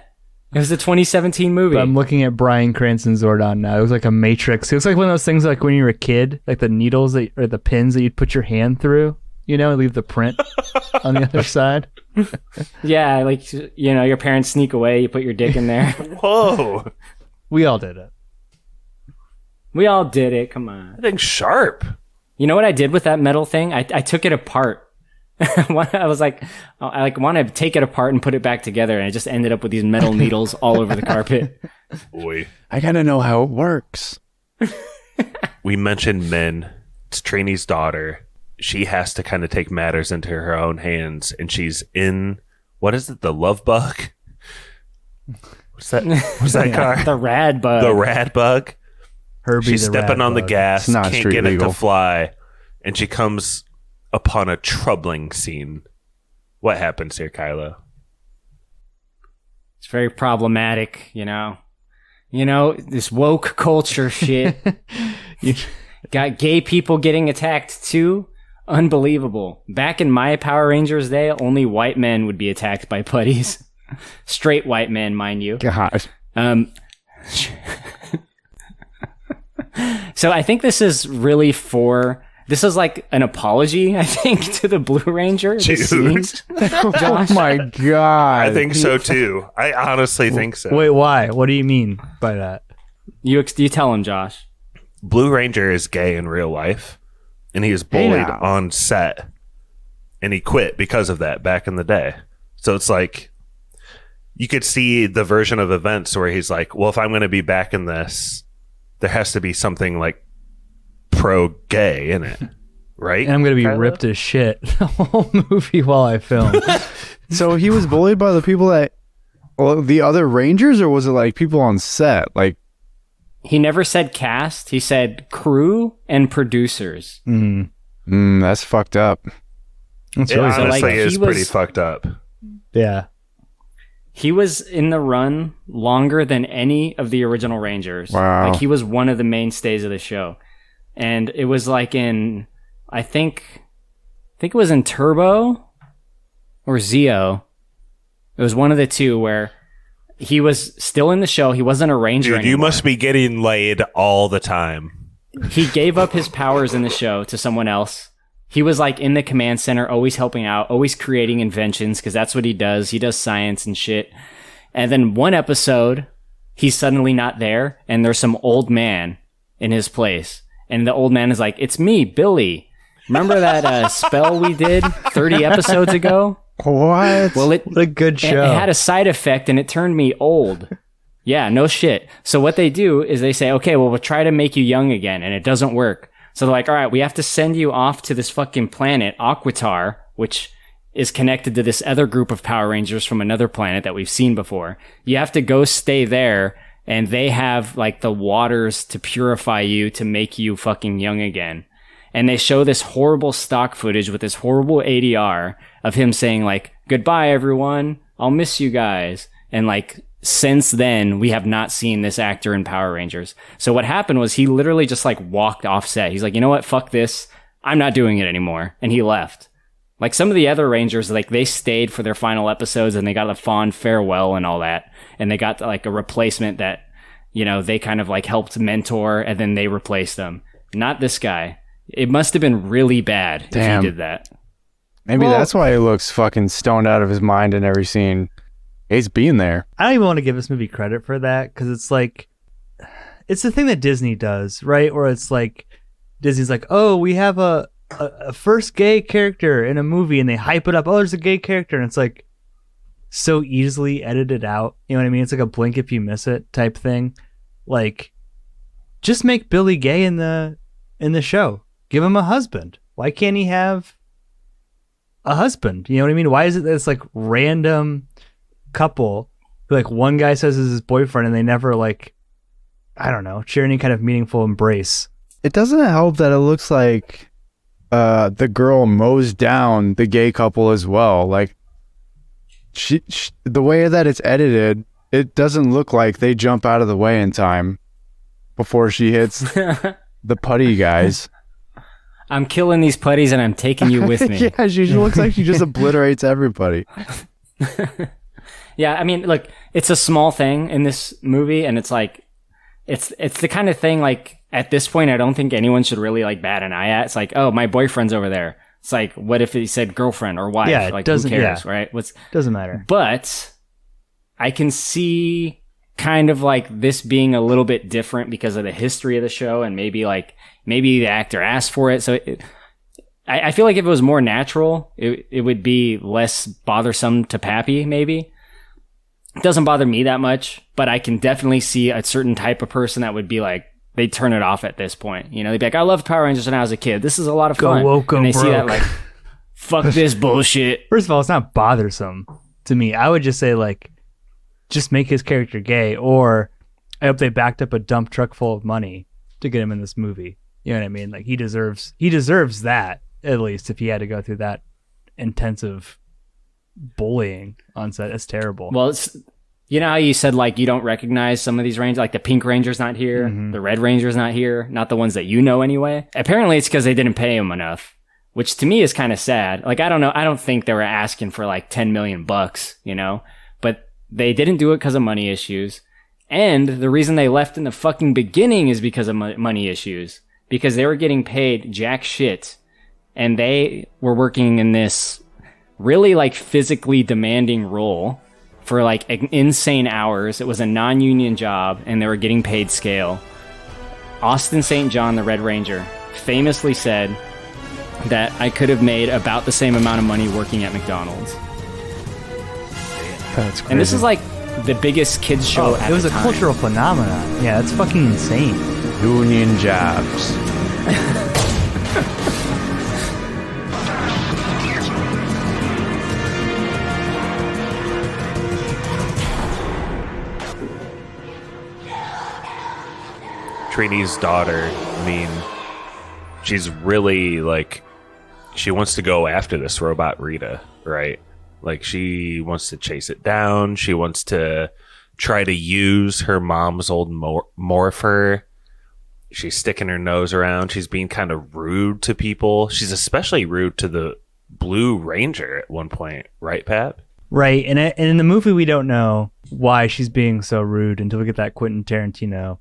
It was the 2017 movie. But I'm looking at Bryan Cranston Zordon now. It looks like a Matrix. It looks like one of those things like when you were a kid, like the needles or the pins that you'd put your hand through, and leave the print on the other side. Yeah, like, your parents sneak away, you put your dick in there. Whoa. We all did it. We all did it, come on. That thing's sharp. You know what I did with that metal thing? I took it apart. I was like, I want to take it apart and put it back together, and I just ended up with these metal needles all over the carpet. Boy. I gotta know how it works. We mentioned men. It's Trini's daughter. She has to kind of take matters into her own hands, and she's in, what is it, the love bug? What's that car? The rad bug. The rad bug. Herbie She's the stepping rad on the bug. gas, It's not can't street get it legal. to fly, and she comes upon a troubling scene. What happens here, Kylo? It's very problematic, this woke culture shit. Got gay people getting attacked too. Unbelievable. Back in my Power Rangers day, only white men would be attacked by putties. Straight white men, mind you. God. So I think this is really this is like an apology, I think, to the Blue Ranger. this Dude. scene. Oh my god. I think so too. I honestly think so. Wait, why? What do you mean by that? You tell him, Josh. Blue Ranger is gay in real life, and he was bullied now. on set, and he quit because of that back in the day. So it's like, you could see the version of events where he's like, well, if I'm going to be back in this, there has to be something like pro-gay in it, right? And I'm going to be Kylo? ripped as shit the whole movie while I film. So he was bullied by the people the other Rangers, or was it like people on set? Like, He never said cast. He said crew and producers. that's fucked up. That's It really honestly like, is he pretty was- fucked up. Yeah. He was in the run longer than any of the original Rangers. Wow. Like, he was one of the mainstays of the show. And it was like in, I think it was in Turbo or Zeo. It was one of the two where he was still in the show. He wasn't a Ranger Dude, you anymore. must be getting laid all the time. He gave up his powers in the show to someone else. He was like in the command center, always helping out, always creating inventions, because that's what he does. He does science and shit. And then one episode, he's suddenly not there, and there's some old man in his place. And the old man is like, "It's me, Billy. Remember that spell we did 30 episodes ago? What? Well, What a good show. it had a side effect, and it turned me old." Yeah, no shit. So what they do is they say, okay, well, we'll try to make you young again, and it doesn't work. So they're like, all right, we have to send you off to this fucking planet, Aquitar, which is connected to this other group of Power Rangers from another planet that we've seen before. You have to go stay there, and they have like the waters to purify you to make you fucking young again. And they show this horrible stock footage with this horrible ADR of him saying like, "Goodbye, everyone. I'll miss you guys." And like, since then, we have not seen this actor in Power Rangers. So what happened was he literally just like walked off set. He's like, you know what? Fuck this. I'm not doing it anymore. And he left. Like some of the other Rangers, like they stayed for their final episodes and they got a fond farewell and all that. And they got like a replacement that, they kind of like helped mentor, and then they replaced them. Not this guy. It must have been really bad if Damn. he did that. Maybe that's why he looks fucking stoned out of his mind in every scene. He's being there. I don't even want to give this movie credit for that because it's like, it's the thing that Disney does, right? Where it's like, Disney's like, oh, we have a first gay character in a movie, and they hype it up. Oh, there's a gay character, and it's like so easily edited out. You know what I mean? It's like a blink if you miss it type thing. Like, just make Billy gay in the show. Give him a husband. Why can't he have a husband? You know what I mean? Why is it that it's like random couple who like one guy says is his boyfriend and they never like, I don't know, share any kind of meaningful embrace? It doesn't help that it looks like the girl mows down the gay couple as well. Like she the way that it's edited, it doesn't look like they jump out of the way in time before she hits the putty guys. I'm killing these putties and I'm taking you with me. Yeah, she looks like she just obliterates everybody. Yeah, I mean, look, it's a small thing in this movie, and it's like, it's the kind of thing, like, at this point, I don't think anyone should really, like, bat an eye at. It's like, oh, my boyfriend's over there. It's like, what if he said girlfriend or wife? Yeah, like, doesn't, who cares, yeah. right? Doesn't matter. But I can see kind of, like, this being a little bit different because of the history of the show, and maybe the actor asked for it, so I feel like if it was more natural, it would be less bothersome to Pappy, maybe. It doesn't bother me that much, but I can definitely see a certain type of person that would be like, they'd turn it off at this point. You know, they'd be like, I loved Power Rangers when I was a kid. This is a lot of fun. Go woke, go and they broke. see that like, fuck this bullshit. First of all, it's not bothersome to me. I would just say like, just make his character gay, or I hope they backed up a dump truck full of money to get him in this movie. You know what I mean? Like he deserves that, at least, if he had to go through that intensive bullying on set. It's terrible. Well, it's, you know how you said like you don't recognize some of these rangers, like the Pink Ranger's not here, the Red Ranger's not here, not the ones that you know anyway. Apparently it's because they didn't pay him enough, which to me is kind of sad. Like, I don't know, I don't think they were asking for like 10 million bucks, you know, but they didn't do it because of money issues. And the reason they left in the fucking beginning is because of money issues, because they were getting paid jack shit, and they were working in this really like physically demanding role for like insane hours. It was a non-union job, and they were getting paid scale. Austin St. John, the Red Ranger, famously said that I could have made about the same amount of money working at McDonald's. That's crazy. And this is like the biggest kids show at it was the a time. cultural phenomenon. Yeah, that's fucking insane. Union jobs. Trini's daughter, I mean, she's really like, she wants to go after this robot Rita, right? Like, she wants to chase it down. She wants to try to use her mom's old morpher. She's sticking her nose around. She's being kind of rude to people. She's especially rude to the Blue Ranger at one point, right, Pat? Right, and in the movie we don't know why she's being so rude until we get that Quentin Tarantino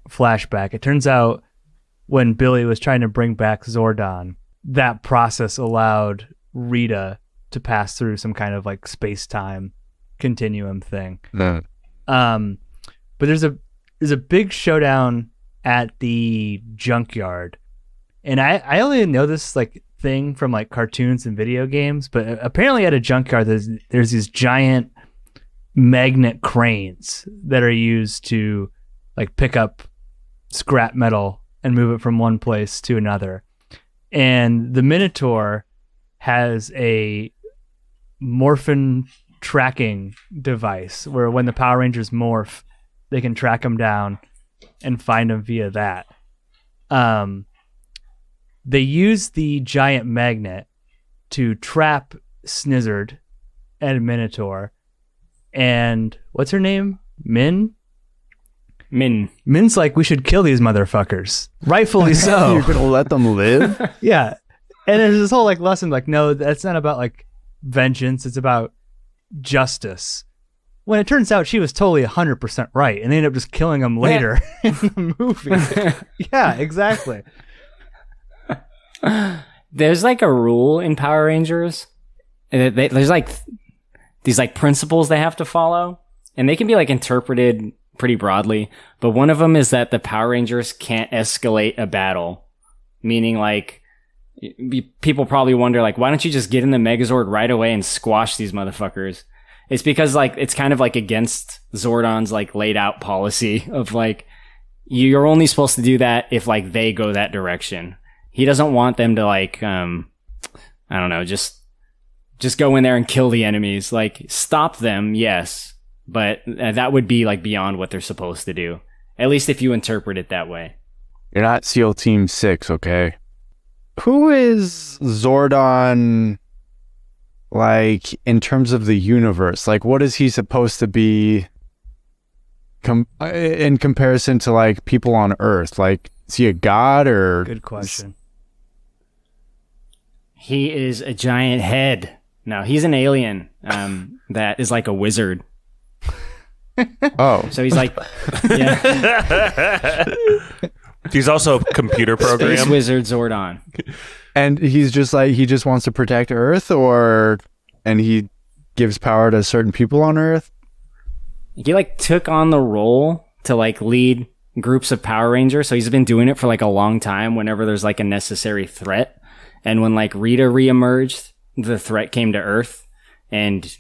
flashback. It turns out when Billy was trying to bring back Zordon, that process allowed Rita to pass through some kind of like space-time continuum thing. But there's a big showdown at the junkyard, and I only know this like thing from like cartoons and video games, but apparently at a junkyard there's these giant magnet cranes that are used to like pick up scrap metal and move it from one place to another. And the Minotaur has a Morphin tracking device where when the Power Rangers morph, they can track them down and find them via that. They use the giant magnet to trap Snizzard and Minotaur. And what's her name? Min's like, we should kill these motherfuckers. Rightfully so. You're gonna let them live? Yeah. And there's this whole like lesson, like, no, that's not about like vengeance. It's about justice. When it turns out she was totally 100% right, and they end up just killing them later in the movie. Yeah, exactly. There's like a rule in Power Rangers. There's like these like principles they have to follow, and they can be like interpreted pretty broadly. But one of them is that the Power Rangers can't escalate a battle, meaning like people probably wonder like, why don't you just get in the Megazord right away and squash these motherfuckers? It's because like it's kind of like against Zordon's like laid out policy of like you're only supposed to do that if like they go that direction. He doesn't want them to like I don't know, just go in there and kill the enemies. Like stop them, yes, but that would be like beyond what they're supposed to do. At least if you interpret it that way. You're not SEAL Team 6, okay? Who is Zordon, like, in terms of the universe? Like, what is he supposed to be in comparison to, like, people on Earth? Like, is he a god or... Good question. He is a giant head. No, he's an alien that is like a wizard. Oh. So he's like... Yeah. He's also a computer program. Space Wizard Zordon. And he's just like, he just wants to protect Earth, and he gives power to certain people on Earth? He like took on the role to like lead groups of Power Rangers. So he's been doing it for like a long time whenever there's like a necessary threat. And when like Rita reemerged, the threat came to Earth. And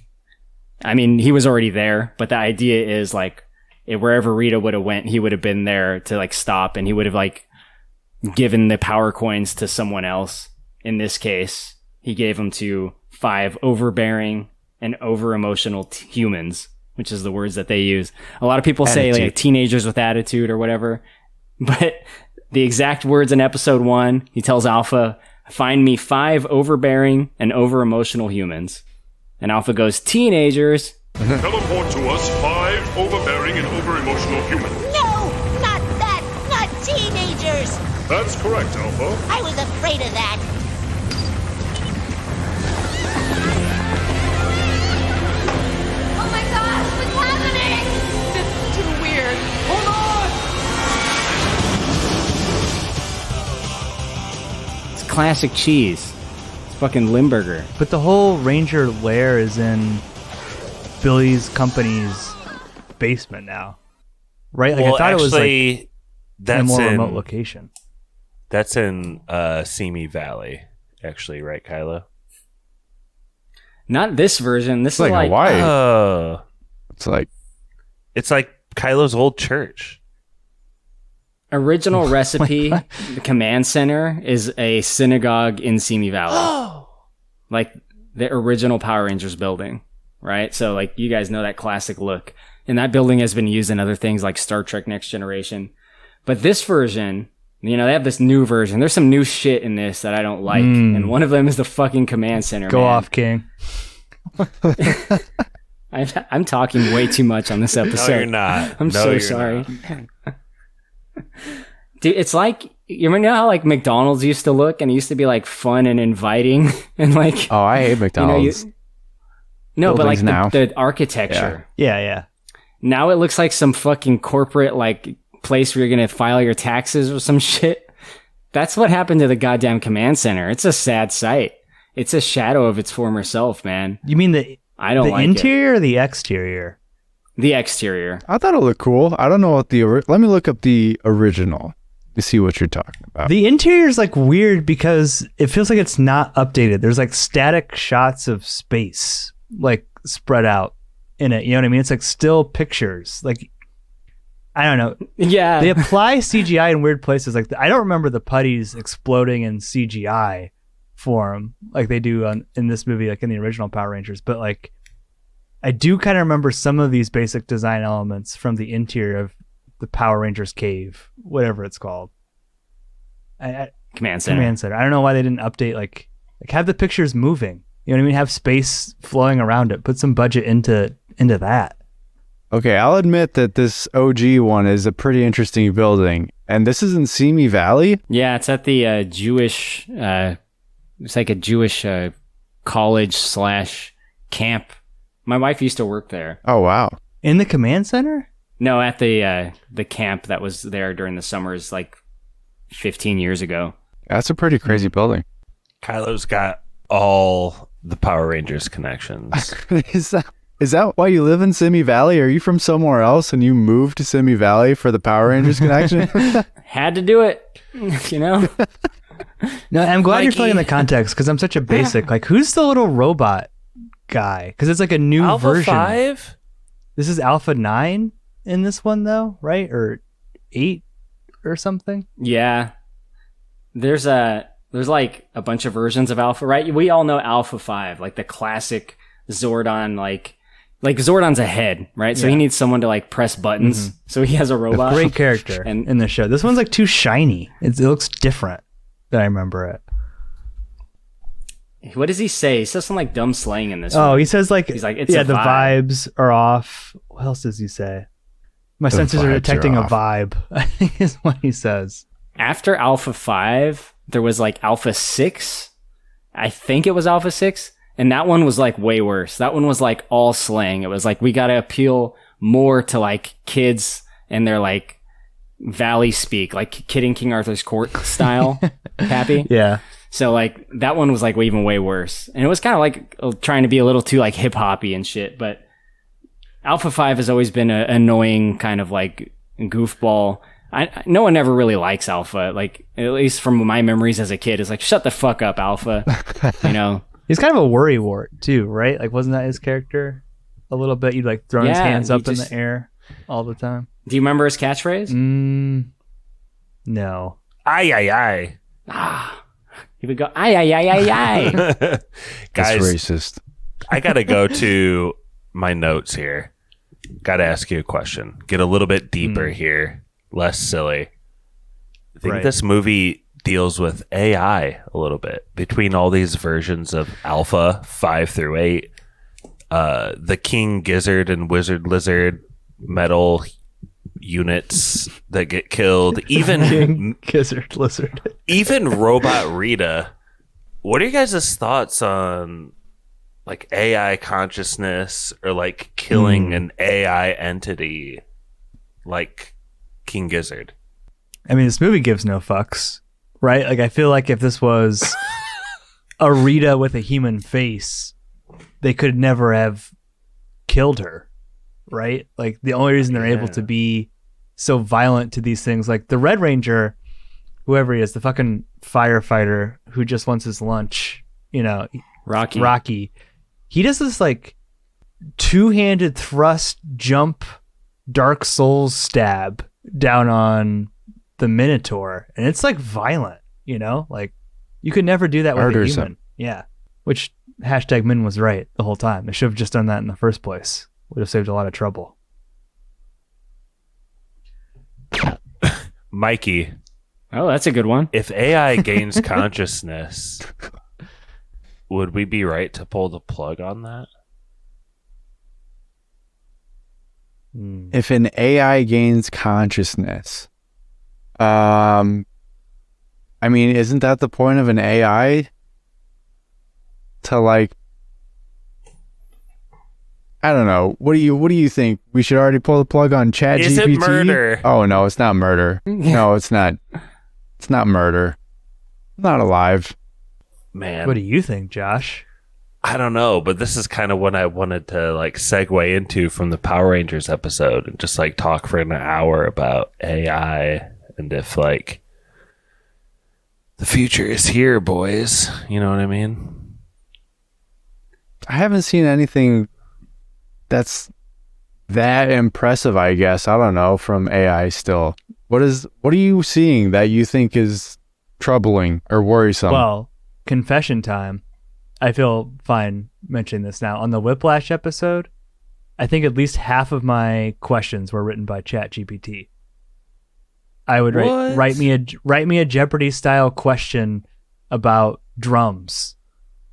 I mean, he was already there, but the idea is like, wherever Rita would have went, he would have been there to like stop, and he would have like given the power coins to someone else. In this case, he gave them to 5 overbearing and over emotional humans, which is the words that they use. A lot of people say like teenagers with attitude or whatever, but the exact words in episode 1, he tells Alpha, find me 5 overbearing and over emotional humans. And Alpha goes, teenagers. Teleport to us 5 overbearing and over-emotional humans. No, not that, not teenagers. That's correct, Alpha. I was afraid of that. Oh my gosh, what's happening? This is too weird. Hold on! It's classic cheese. It's fucking Limburger. But the whole Ranger lair is in Billy's company's basement now, right? Like Well, I thought actually, it was like that's in a more in, remote location. That's in Simi Valley, actually, right, Kylo? Not this version. This is like like Hawaii. Oh, It's like Kylo's old church. original recipe. The command center is a synagogue in Simi Valley. Like the original Power Rangers building. Right? So, like, you guys know that classic look. And that building has been used in other things like Star Trek Next Generation. But this version, you know, they have this new version. There's some new shit in this that I don't like. And one of them is the fucking command center, Go man. off, King. I'm talking way too much on this episode. No, you're not. I'm No, so you're sorry. Dude, it's like, you remember how like McDonald's used to look, and it used to be like fun and inviting and like... Oh, I hate McDonald's. No, but like now. the architecture. Yeah. Now it looks like some fucking corporate like place where you're gonna file your taxes or some shit. That's what happened to the goddamn command center. It's a sad sight. It's a shadow of its former self, man. You mean the interior or the exterior? The exterior. I thought it looked cool. I don't know what let me look up the original to see what you're talking about. The interior is like weird because it feels like it's not updated. There's like static shots of space like spread out in it. You know what I mean? It's like still pictures. Like, I don't know. Yeah. They apply CGI in weird places. Like, I don't remember the putties exploding in CGI form like they do in this movie, like in the original Power Rangers. But like, I do kind of remember some of these basic design elements from the interior of the Power Rangers cave, whatever it's called. Command center. I don't know why they didn't update, like have the pictures moving. You know what I mean? Have space flowing around it. Put some budget into that. Okay, I'll admit that this OG one is a pretty interesting building. And this is in Simi Valley? Yeah, it's at the Jewish... it's like a Jewish college / camp. My wife used to work there. Oh, wow. In the command center? No, at the camp that was there during the summers like 15 years ago. That's a pretty crazy building. Kylo's got all the Power Rangers connections. Is that why you live in Simi Valley? Are you from somewhere else and you moved to Simi Valley for the Power Rangers connection? Had to do it, No, I'm glad you're Mikey. playing the context because I'm such a basic. Like, who's the little robot guy? Because it's like a new Alpha version. 5? This is Alpha 9 in this one, though, right? Or 8 or something? Yeah. There's like a bunch of versions of Alpha, right? We all know Alpha 5, like the classic Zordon, like Zordon's a head, right? So he needs someone to like press buttons. So he has a robot. A great character And- in the show. This one's like too shiny. It looks different than I remember it. What does he say? He says some like dumb slang in this Oh, one. he says like, He's like, it's yeah, a the vibe. vibes are off. What else does he say? My The senses are vibes are detecting a off. vibe, I think is what he says. After Alpha 5, there was like Alpha 6. I think it was Alpha 6. And that one was like way worse. That one was like all slang. It was like, we got to appeal more to like kids and their like valley speak, like Kid in King Arthur's Court style, Pappy. Yeah. So like that one was like even way worse. And it was kind of like trying to be a little too like hip hoppy and shit. But Alpha 5 has always been an annoying kind of like goofball. No one ever really likes Alpha. Like, at least from my memories as a kid, it's like, shut the fuck up, Alpha. He's kind of a worrywart too, right? Like, wasn't that his character a little bit? He'd like throw his Yeah, hands he up in just- the air all the time. Do you remember his catchphrase? No. Ay, ay, ay. He would go, ay, ay, ay, ay, ay. That's Guys, racist. I got to go to my notes here. Got to ask you a question. Get a little bit deeper here. Less silly. I think Right. this movie deals with AI a little bit between all these versions of Alpha 5 through 8. The King Gizzard and Wizard Lizard metal units that get killed. Even Gizzard Lizard. even Robot Rita. What are you guys' thoughts on like AI consciousness or like killing an AI entity like King Gizzard? I mean, this movie gives no fucks, right? Like, I feel like if this was a Rita with a human face, they could never have killed her, right? Like, the only reason they're able to be so violent to these things, like the Red Ranger, whoever he is, the fucking firefighter who just wants his lunch, Rocky, he does this like two-handed thrust jump Dark Souls stab down on the Minotaur, and it's like violent, like you could never do that with a Murders human. him. Yeah, which #Min was right the whole time. They should have just done that in the first place. Would have saved a lot of trouble. Mikey, Oh, that's a good one. if AI gains consciousness, would we be right to pull the plug on that? If an AI gains consciousness, I mean, isn't that the point of an AI? To like, I don't know. What do you think? We should already pull the plug on ChatGPT? Is it murder? Oh no, it's not murder. No, it's not. It's not murder. Not alive. Man, What do you think, Josh? I don't know, but this is kind of what I wanted to like segue into from the Power Rangers episode and just like talk for an hour about AI and if like the future is here, boys. You know what I mean? I haven't seen anything that's that impressive, I guess. I don't know, from AI still. What are you seeing that you think is troubling or worrisome? Well, confession time. I feel fine mentioning this now. On the Whiplash episode, I think at least half of my questions were written by ChatGPT. I would write me a Jeopardy style question about drums,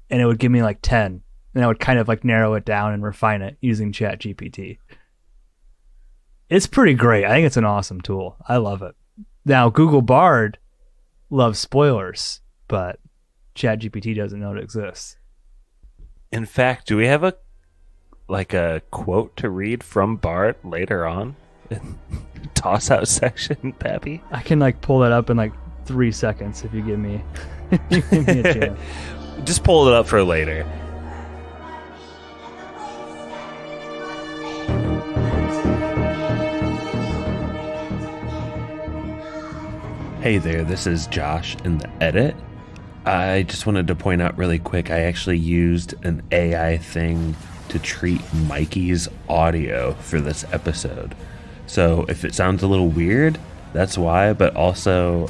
and it would give me like 10, and I would kind of like narrow it down and refine it using ChatGPT. It's pretty great. I think it's an awesome tool. I love it. Now, Google Bard loves spoilers, but ChatGPT doesn't know it exists. In fact, do we have a quote to read from Bart later on in toss out section, Pappy? I can like pull that up and like 3 seconds if you give me, give me a chance. Just pull it up for later. Hey there, this is Josh in the edit. I just wanted to point out really quick, I actually used an AI thing to treat Mikey's audio for this episode. So if it sounds a little weird, that's why, but also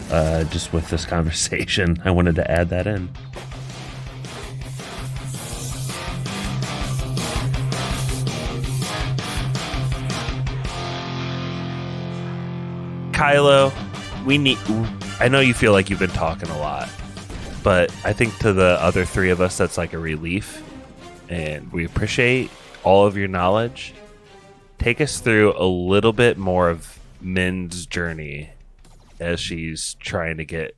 just with this conversation, I wanted to add that in. Kylo, I know you feel like you've been talking a lot, but I think to the other three of us, that's like a relief, and we appreciate all of your knowledge. Take us through a little bit more of Min's journey as she's trying to get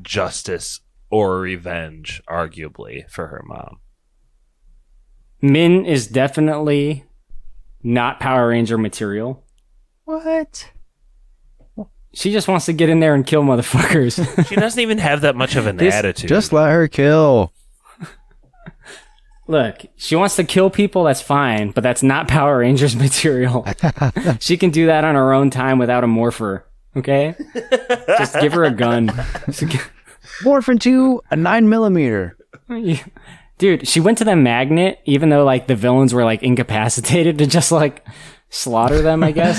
justice or revenge, arguably, for her mom. Min is definitely not Power Ranger material. What? She just wants to get in there and kill motherfuckers. She doesn't even have that much of an attitude. Just let her kill. Look, she wants to kill people, that's fine, but that's not Power Rangers material. She can do that on her own time without a morpher, okay? Just give her a gun. Morph into a 9mm. Dude, she went to the magnet, even though like the villains were like incapacitated, to just like slaughter them, I guess.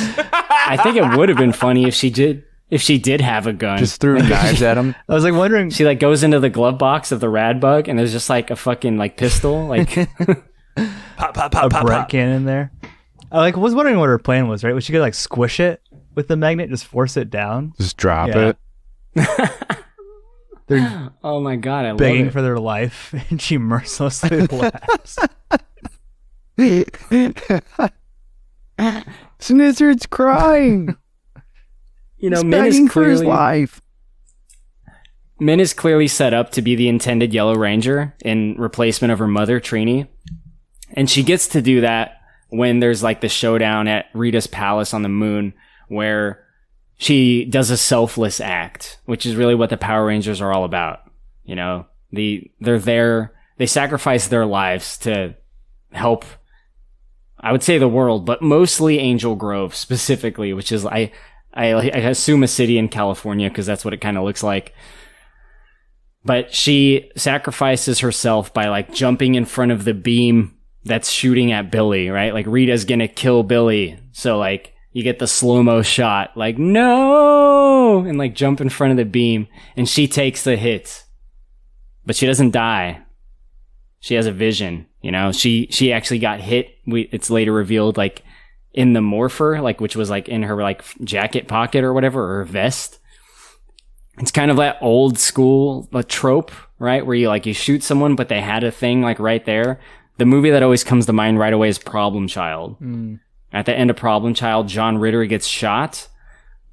I think it would have been funny if she did have a gun. Just threw knives at him. I was like wondering. She like goes into the glove box of the rad bug and there's just like a fucking like pistol, like pop, pop, pop, a pop, Brett pop. cannon there. I was wondering what her plan was, right? Was she gonna like squish it with the magnet, just force it down? Just drop it. They're oh my god, I begging love it. for their life, and she mercilessly laughs. Snizzard's crying. You know, He's Min begging is for his clearly life. Min is clearly set up to be the intended Yellow Ranger in replacement of her mother, Trini. And she gets to do that when there's like the showdown at Rita's palace on the moon, where she does a selfless act, which is really what the Power Rangers are all about. You know, they're there, they sacrifice their lives to help, I would say the world, but mostly Angel Grove specifically, which is, I assume a city in California because that's what it kind of looks like. But she sacrifices herself by like jumping in front of the beam that's shooting at Billy, right? Like Rita's gonna kill Billy. So like you get the slow-mo shot, like no, and like jump in front of the beam, and she takes the hit. But she doesn't die. She has a vision, you know? She actually got hit. It's later revealed like in the morpher, like which was like in her like jacket pocket or whatever, or her vest. It's kind of that old school trope, right? Where you shoot someone, but they had a thing like right there. The movie that always comes to mind right away is Problem Child. At the end of Problem Child, John Ritter gets shot,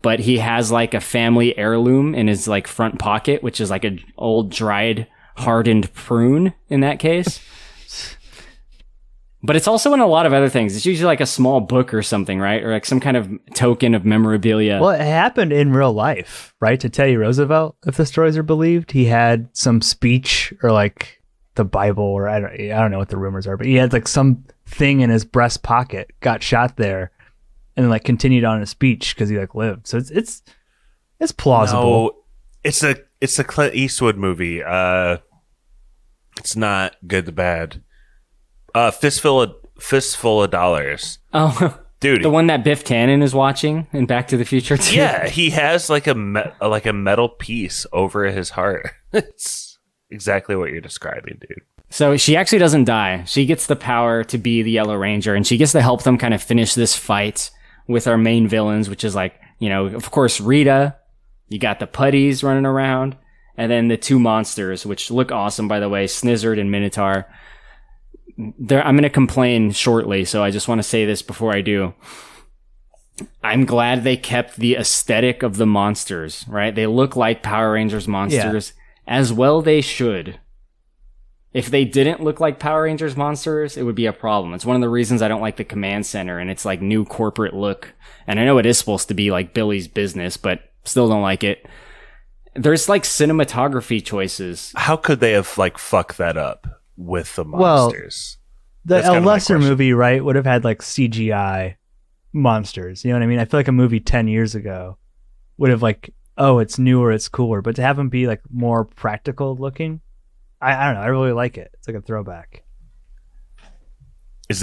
but he has like a family heirloom in his like front pocket, which is like an old dried hardened prune in that case. But it's also in a lot of other things. It's usually like a small book or something, right? Or like some kind of token of memorabilia. Well, it happened in real life, right? To Teddy Roosevelt, if the stories are believed, he had some speech or like the Bible, or I don't know what the rumors are, but he had like some thing in his breast pocket, got shot there, and then like continued on his speech because he like lived. So it's plausible. No, it's a Clint Eastwood movie. It's not Good to Bad. Fistful of Dollars. Oh, dude, the one that Biff Tannen is watching in Back to the Future too. Yeah, he has like a metal piece over his heart. It's exactly what you're describing, dude. So she actually doesn't die. She gets the power to be the Yellow Ranger, and she gets to help them kind of finish this fight with our main villains, which is like, you know, of course, Rita. You got the putties running around, and then the two monsters, which look awesome, by the way, Snizzard and Minotaur. I'm going to complain shortly, so I just want to say this before I do. I'm glad they kept the aesthetic of the monsters, right? They look like Power Rangers monsters, as well they should. If they didn't look like Power Rangers monsters, it would be a problem. It's one of the reasons I don't like the command center and its like new corporate look. And I know it is supposed to be like Billy's business, but still don't like it. There's like cinematography choices. How could they have like fucked that up with the monsters? A lesser movie, right, would have had like CGI monsters. You know what I mean? I feel like a movie 10 years ago would have like, oh, it's newer, it's cooler, but to have them be like more practical looking, I don't know. I really like it. It's like a throwback.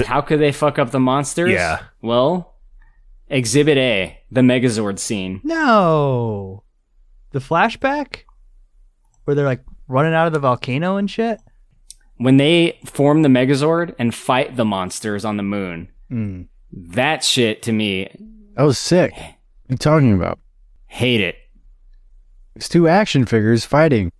How could they fuck up the monsters? Yeah. Well, Exhibit A, the Megazord scene. No. The flashback? Where they're like running out of the volcano and shit? When they form the Megazord and fight the monsters on the moon. That shit to me. That was sick. What are you talking about? Hate it. It's 2 action figures fighting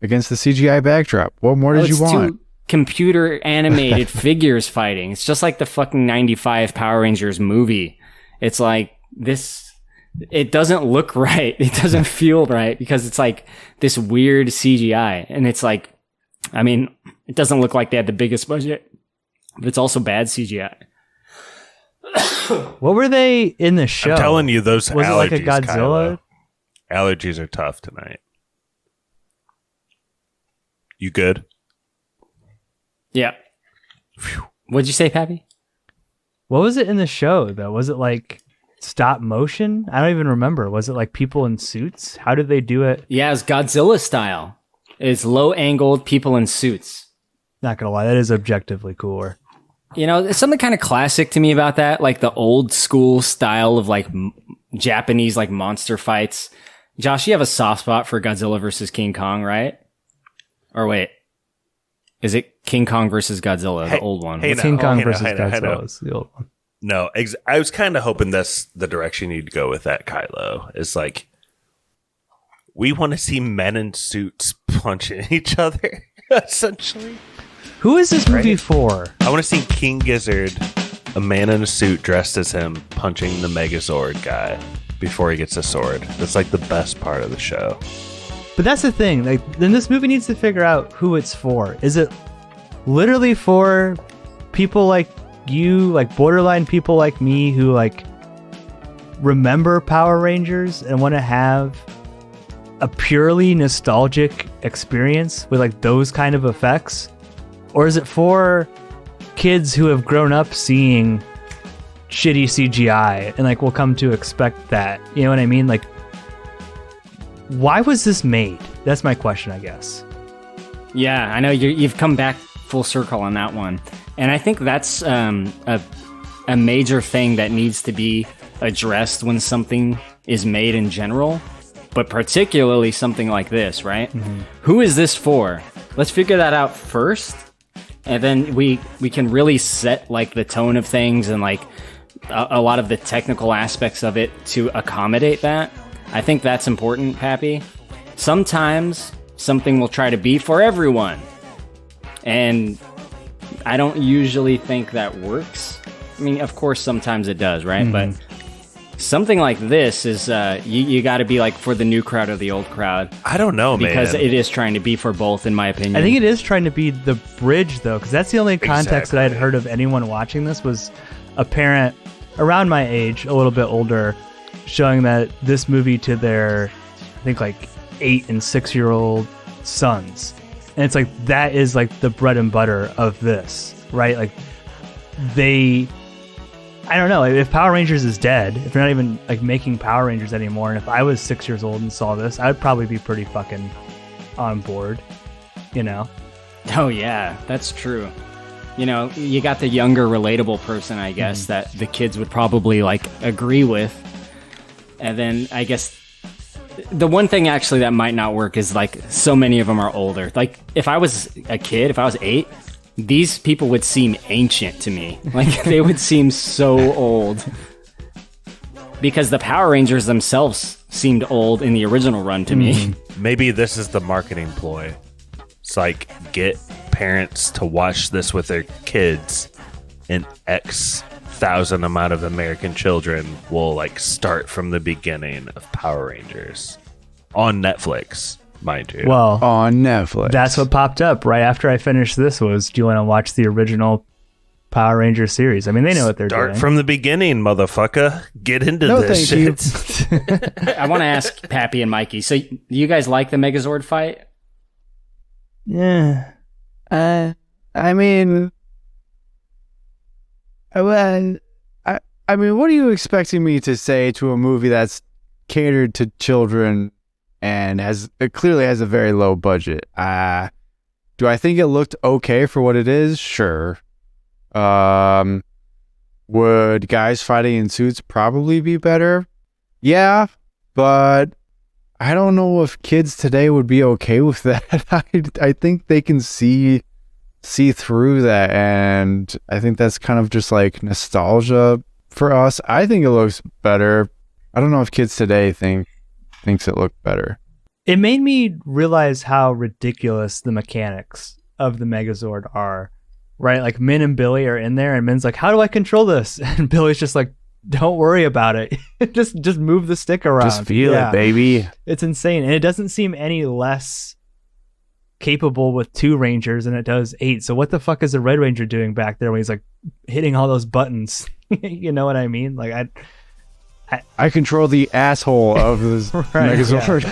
against the CGI backdrop. What more did you want? 2 computer animated figures fighting. It's just like the fucking 95 Power Rangers movie. It's like this. It doesn't look right. It doesn't feel right because it's like this weird CGI. And it's like, I mean, it doesn't look like they had the biggest budget, but it's also bad CGI. What were they in the show? I'm telling you, those was allergies, it like a Godzilla? Kylo. Allergies are tough tonight. You good? Yeah. What'd you say, Pappy? What was it in the show, though? Was it like stop motion? I don't even remember. Was it like people in suits? How did they do it? Yeah, it's Godzilla style. It's low-angled people in suits. Not gonna lie, that is objectively cooler. You know, there's something kind of classic to me about that, like the old school style of like Japanese like monster fights. Josh, you have a soft spot for Godzilla versus King Kong, right? Or wait, is it King Kong versus Godzilla, the old one? King Kong versus Godzilla is the old one. No, I was kind of hoping that's the direction you'd go with that, Kylo. It's like, we want to see men in suits punching each other, essentially. Who is this movie for? I want to see King Gizzard, a man in a suit dressed as him, punching the Megazord guy before he gets a sword. That's like the best part of the show. But that's the thing. Like, then this movie needs to figure out who it's for. Is it literally for people like you, like borderline people like me who like remember Power Rangers and want to have a purely nostalgic experience with like those kind of effects? Or is it for kids who have grown up seeing shitty CGI and like will come to expect that? You know what I mean? Like, why was this made? That's my question, I guess. Yeah, I know you've come back full circle on that one. And I think that's a major thing that needs to be addressed when something is made in general, but particularly something like this, right? Mm-hmm. Who is this for? Let's figure that out first. And then we can really set like the tone of things and like a lot of the technical aspects of it to accommodate that. I think that's important, Pappy. Sometimes something will try to be for everyone. And I don't usually think that works. I mean, of course, sometimes it does, right? Mm-hmm. But something like this is, you got to be like for the new crowd or the old crowd. I don't know, because it is trying to be for both, in my opinion. I think it is trying to be the bridge, though, because that's the only context that I'd heard of anyone watching this was a parent around my age, a little bit older, showing that this movie to their, I think, like 8 and 6-year-old sons. And it's like, that is like the bread and butter of this, right? Like, I don't know, if Power Rangers is dead, if they're not even like making Power Rangers anymore, and if I was 6 years old and saw this, I would probably be pretty fucking on board, you know? Oh yeah, that's true. You know, you got the younger relatable person, I guess, that the kids would probably like agree with. And then I guess the one thing actually that might not work is like so many of them are older. Like if I was a kid, if I was 8, these people would seem ancient to me. Like they would seem so old. Because the Power Rangers themselves seemed old in the original run to me. Maybe this is the marketing ploy. It's like, get parents to watch this with their kids, and X thousand amount of American children will like start from the beginning of Power Rangers on Netflix, mind you. Well, on Netflix. That's what popped up right after I finished this was, do you want to watch the original Power Rangers series. I mean, they know what they're Start doing. from the beginning, motherfucker. Get into No, this thank shit. you. I want to ask Pappy and Mikey. So, you guys like the Megazord fight? Yeah. I mean, I mean, what are you expecting me to say to a movie that's catered to children and it clearly has a very low budget? Do I think it looked okay for what it is? Sure. Would guys fighting in suits probably be better? Yeah, but I don't know if kids today would be okay with that. I think they can see through that, and I think that's kind of just like nostalgia for us. I think it looks better. I don't know if kids today thinks it looked better. It made me realize how ridiculous the mechanics of the Megazord are, right? Like Min and Billy are in there, and Min's like, "How do I control this?" And Billy's just like, "Don't worry about it. just move the stick around. Just feel it, baby." It's insane, and it doesn't seem any less capable with 2 Rangers than it does 8. So what the fuck is the Red Ranger doing back there when he's like hitting all those buttons? You know what I mean? Like I control the asshole of this Right, Megazord.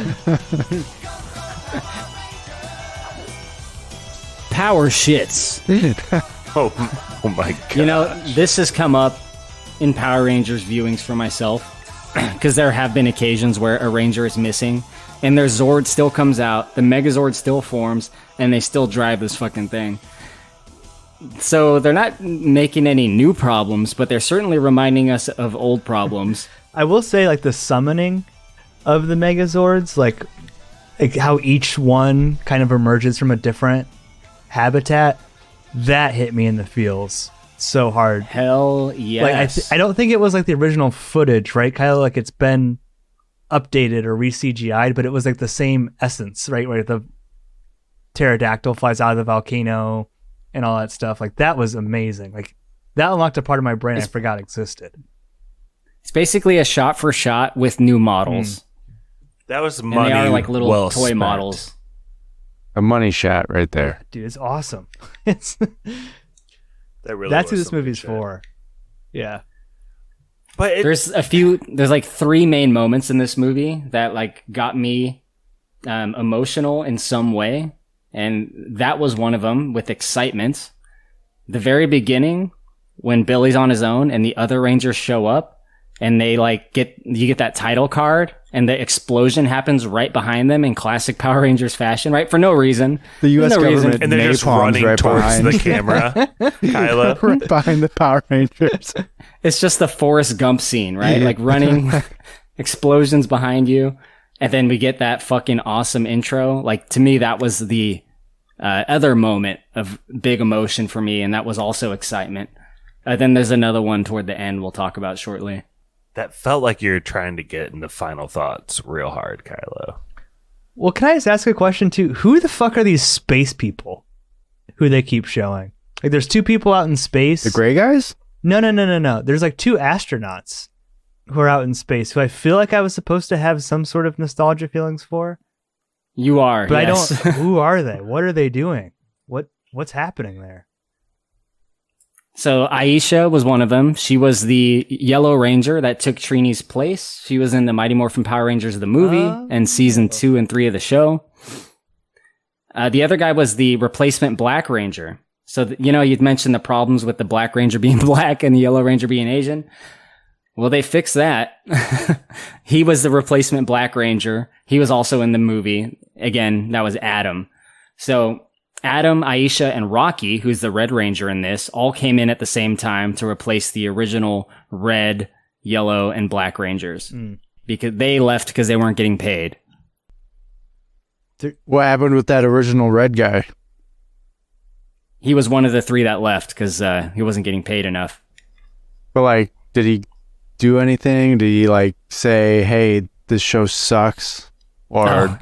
Power shits. Oh my god. You know, this has come up in Power Rangers viewings for myself because there have been occasions where a Ranger is missing and their Zord still comes out, the Megazord still forms, and they still drive this fucking thing. So they're not making any new problems, but they're certainly reminding us of old problems. I will say, like, the summoning of the Megazords, like how each one kind of emerges from a different habitat, that hit me in the feels so hard. Hell yes. Like, I don't think it was like the original footage, right, Kylo? Like, it's been updated or re-CGI'd, but it was like the same essence, right? Where the pterodactyl flies out of the volcano and all that stuff. Like, that was amazing. Like, that unlocked a part of my brain I forgot existed. It's basically a shot for shot with new models. That was money. And they are like little well toy spent. models. A money shot right there. Dude, it's awesome. It's That really that's who was this some movie's good shit. for. Yeah. But there's like 3 main moments in this movie that like got me emotional in some way. And that was one of them with excitement. The very beginning when Billy's on his own and the other Rangers show up and they like you get that title card and the explosion happens right behind them in classic Power Rangers fashion, right? For no reason. The U.S. No government reason. And they're just napalms running right towards behind the camera. Kylo. right behind the Power Rangers. It's just the Forrest Gump scene, right? Like running explosions behind you. And then we get that fucking awesome intro. Like, to me, that was the other moment of big emotion for me. And that was also excitement. Then there's another one toward the end we'll talk about shortly. That felt like you're trying to get into final thoughts real hard, Kylo. Well, can I just ask a question too? Who the fuck are these space people who they keep showing? Like, there's 2 people out in space. The gray guys? No. There's like 2 astronauts who are out in space who I feel like I was supposed to have some sort of nostalgia feelings for. You are, But yes. I don't. Who are they? What are they doing? What's happening there? So Aisha was one of them. She was the Yellow Ranger that took Trini's place. She was in the Mighty Morphin Power Rangers, the movie, and season 2 and 3 of the show. The other guy was the replacement Black Ranger. So, you'd mentioned the problems with the Black Ranger being black and the Yellow Ranger being Asian. Well, they fixed that. He was the replacement Black Ranger. He was also in the movie. Again, that was Adam. So Adam, Aisha, and Rocky, who's the Red Ranger in this, all came in at the same time to replace the original Red, Yellow, and Black Rangers. Because they left because they weren't getting paid. What happened with that original red guy? He was one of the 3 that left because he wasn't getting paid enough. But like, did he do anything? Did he like say, "Hey, this show sucks"? Or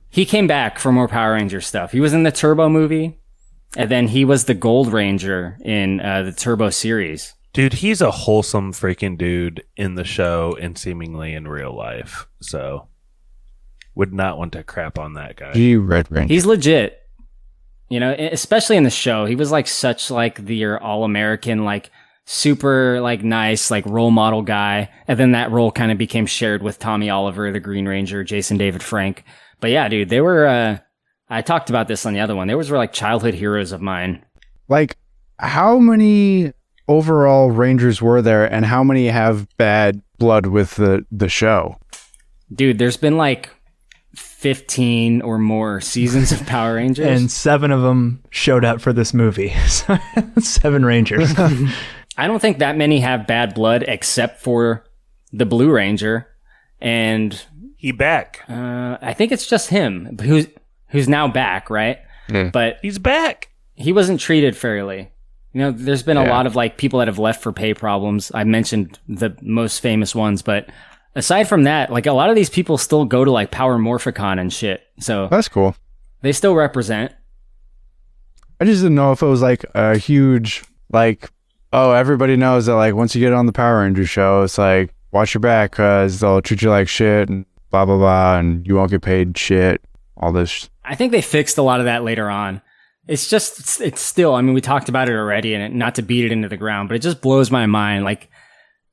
he came back for more Power Ranger stuff. He was in the Turbo movie, and then he was the Gold Ranger in the Turbo series. Dude, he's a wholesome freaking dude in the show and seemingly in real life. So, would not want to crap on that guy. Gee, Red Ranger. He's legit. You know, especially in the show, he was like such like the all-American, like super like nice, like role model guy. And then that role kind of became shared with Tommy Oliver, the Green Ranger, Jason David Frank. But yeah, dude, they were, I talked about this on the other one. They were like childhood heroes of mine. Like, how many overall Rangers were there, and how many have bad blood with the show? Dude, there's been like 15 or more seasons of Power Rangers. And 7 of them showed up for this movie. 7 Rangers. I don't think that many have bad blood except for the Blue Ranger. And he back. I think it's just him who's now back, right? Yeah. But he's back. He wasn't treated fairly. You know, there's been a lot of like people that have left for pay problems. I mentioned the most famous ones, but aside from that, like a lot of these people still go to like Power Morphicon and shit. So that's cool. They still represent. I just didn't know if it was like a huge, like, oh, everybody knows that like once you get on the Power Rangers show, it's like, watch your back because they'll treat you like shit and blah, blah, blah, and you won't get paid shit, all this. I think they fixed a lot of that later on. It's just, it's still, I mean, we talked about it already, and not to beat it into the ground, but it just blows my mind. Like,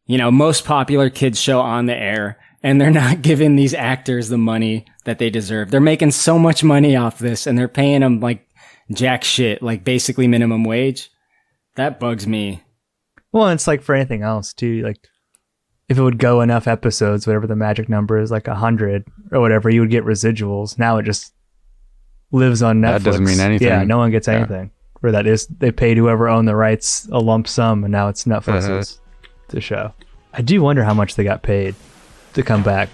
you know, most popular kids show on the air, and they're not giving these actors the money that they deserve. They're making so much money off this, and they're paying them like jack shit, like basically minimum wage. That bugs me. Well, it's like for anything else too. Like, if it would go enough episodes, whatever the magic number is, like 100 or whatever, you would get residuals. Now it just lives on Netflix. That doesn't mean anything. Yeah, no one gets anything. Where that is, they paid whoever owned the rights a lump sum, and now it's Netflix's to show. I do wonder how much they got paid to come back.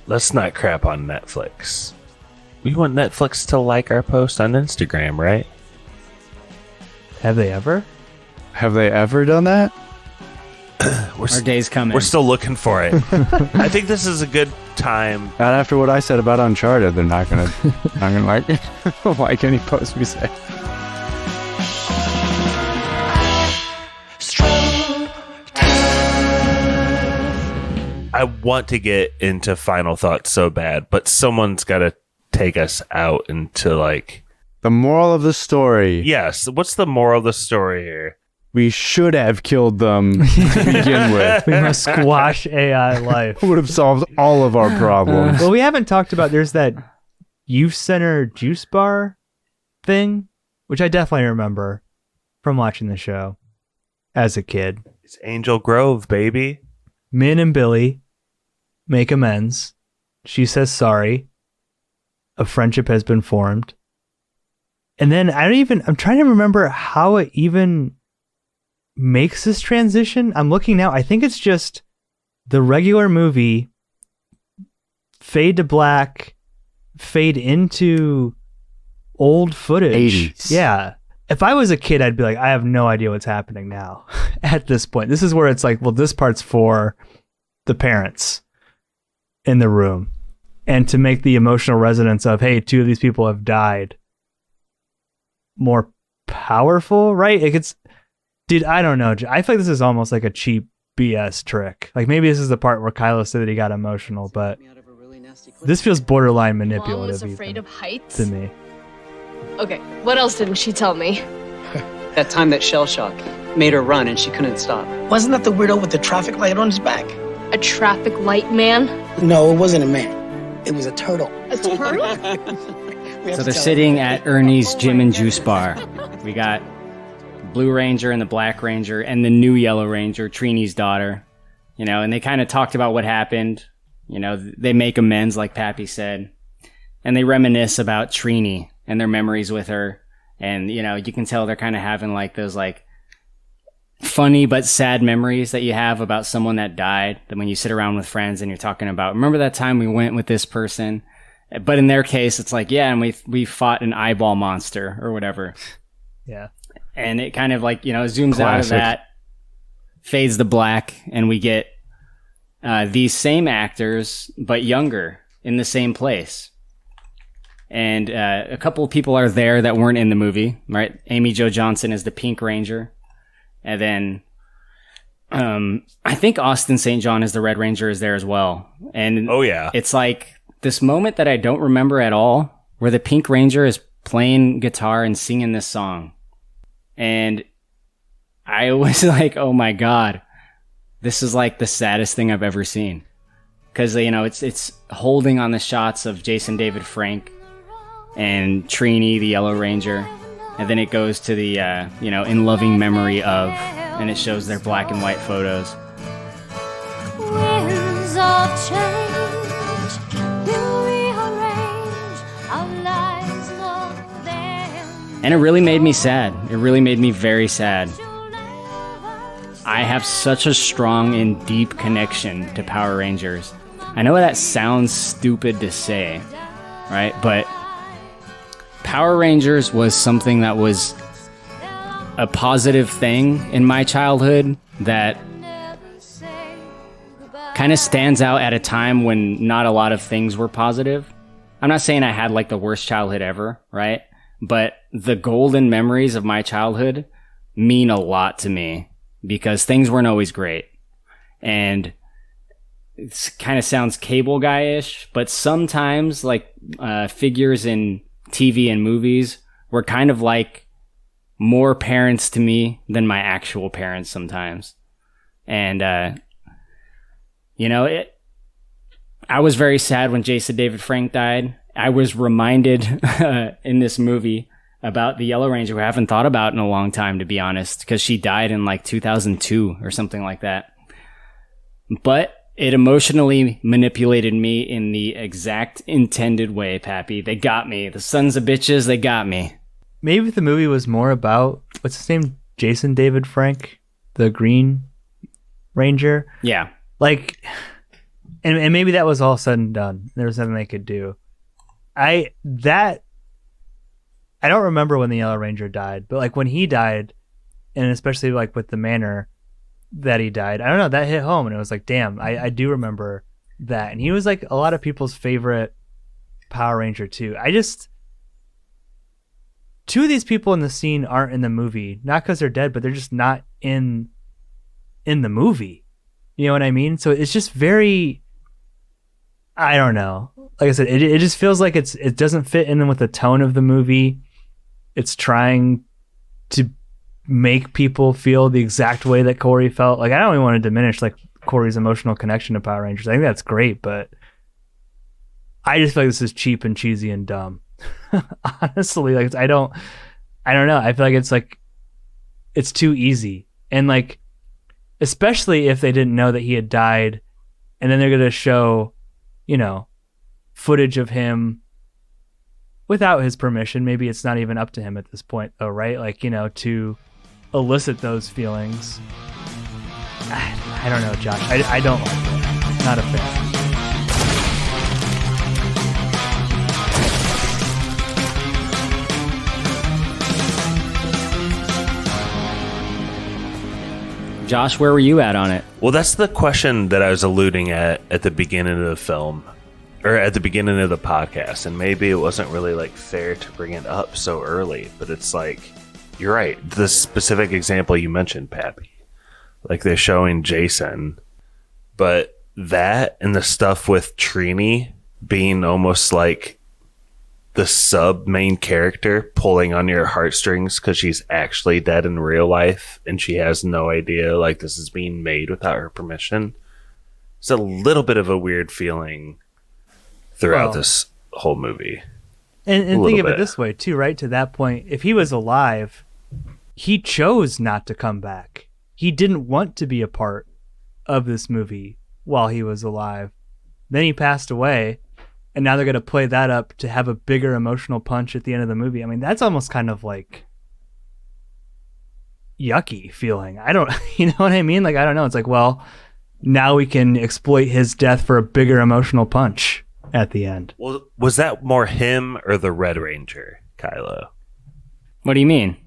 Let's not crap on Netflix. We want Netflix to like our post on Instagram, right? Have they ever? Have they ever done that? Our day's coming. We're still looking for it. I think this is a good time. Not after what I said about Uncharted, they're not gonna like it. Like any post we say. I want to get into final thoughts so bad, but someone's got to take us out into like the moral of the story. Yes, what's the moral of the story here? We should have killed them to begin with. We must squash AI life. Would have solved all of our problems. Well, we haven't talked about, there's that youth center juice bar thing, which I definitely remember from watching the show as a kid. It's Angel Grove, baby. Min and Billy make amends. She says sorry. A friendship has been formed. And then I'm trying to remember how it even makes this transition. I'm looking now. I think it's just the regular movie, fade to black, fade into old footage. 80s. Yeah. If I was a kid, I'd be like, I have no idea what's happening now at this point. This is where it's like, well, this part's for the parents in the room. And to make the emotional resonance of, hey, 2 of these people have died more powerful, right? Dude, I don't know. I feel like this is almost like a cheap BS trick. Like maybe this is the part where Kylo said that he got emotional, but this feels borderline manipulative. Mom was afraid of heights to me. Okay, what else didn't she tell me? That time that shell shock made her run and she couldn't stop. Wasn't that the weirdo with the traffic light on his back? A traffic light man? No, it wasn't a man. It was a turtle. A turtle? So they're sitting at Ernie's Gym and Juice Bar. We got Blue Ranger and the Black Ranger and the new Yellow Ranger, Trini's daughter. You know, and they kind of talked about what happened. You know, they make amends, like Pappy said. And they reminisce about Trini and their memories with her. And, you know, you can tell they're kind of having like those like funny but sad memories that you have about someone that died. That when you sit around with friends and you're talking about, remember that time we went with this person? But in their case, it's like, yeah, and we fought an eyeball monster or whatever. Yeah. And it kind of like, you know, zooms out of that, fades to black, and we get these same actors, but younger, in the same place. And a couple of people are there that weren't in the movie, right? Amy Jo Johnson is the Pink Ranger. And then I think Austin St. John is the Red Ranger is there as well. And oh, yeah. It's like this moment that I don't remember at all, where the Pink Ranger is playing guitar and singing this song. And I was like, oh my God, this is like the saddest thing I've ever seen. Because, you know, it's holding on the shots of Jason David Frank and Trini, the Yellow Ranger. And then it goes to the, you know, in loving memory of, and it shows their black and white photos. Winds of change will rearrange our lives more than. And it really made me sad. It really made me very sad. I have such a strong and deep connection to Power Rangers. I know that sounds stupid to say, right? But Power Rangers was something that was a positive thing in my childhood that kind of stands out at a time when not a lot of things were positive. I'm not saying I had like the worst childhood ever, right? But the golden memories of my childhood mean a lot to me because things weren't always great. And it kind of sounds cable guy-ish, but sometimes like figures in TV and movies were kind of like more parents to me than my actual parents sometimes. And, you know, I was very sad when Jason David Frank died. I was reminded in this movie about the Yellow Ranger, who I haven't thought about in a long time, to be honest, because she died in like 2002 or something like that. But it emotionally manipulated me in the exact intended way, Pappy. They got me. The sons of bitches, they got me. Maybe if the movie was more about, what's his name? Jason David Frank, the Green Ranger. Yeah. Like, and maybe that was all said and done. There was nothing they could do. I don't remember when the Yellow Ranger died, but like when he died, and especially like with the manner that he died, I don't know, that hit home, and it was like, damn, I do remember that. And he was like a lot of people's favorite Power Ranger too. Two of these people in the scene aren't in the movie, not because they're dead, but they're just not in the movie. You know what I mean? So it's just very, I don't know. Like I said, it just feels like it doesn't fit in with the tone of the movie. It's trying to make people feel the exact way that Korey felt. Like, I don't even want to diminish like Korey's emotional connection to Power Rangers. I think that's great, but I just feel like this is cheap and cheesy and dumb. Honestly, like I don't know. I feel like it's too easy. And like, especially if they didn't know that he had died, and then they're going to show, you know, footage of him without his permission. Maybe it's not even up to him at this point though, right? Like, you know, to elicit those feelings. I don't know, Josh. I don't like it. Not a fan. Josh, where were you at on it? Well, that's the question that I was alluding at the beginning of the film, or at the beginning of the podcast, and maybe it wasn't really like fair to bring it up so early, but it's like, you're right. The specific example you mentioned, Pappy, like they're showing Jason, but that and the stuff with Trini being almost like the sub main character pulling on your heartstrings because she's actually dead in real life and she has no idea like this is being made without her permission. It's a little bit of a weird feeling throughout this whole movie. And think of it this way too, right? To that point, if he was alive, he chose not to come back. He didn't want to be a part of this movie while he was alive. Then he passed away. And now they're going to play that up to have a bigger emotional punch at the end of the movie. I mean, that's almost kind of like yucky feeling. You know what I mean? Like, I don't know. It's like, well, now we can exploit his death for a bigger emotional punch at the end. Well, was that more him or the Red Ranger, Kylo? What do you mean?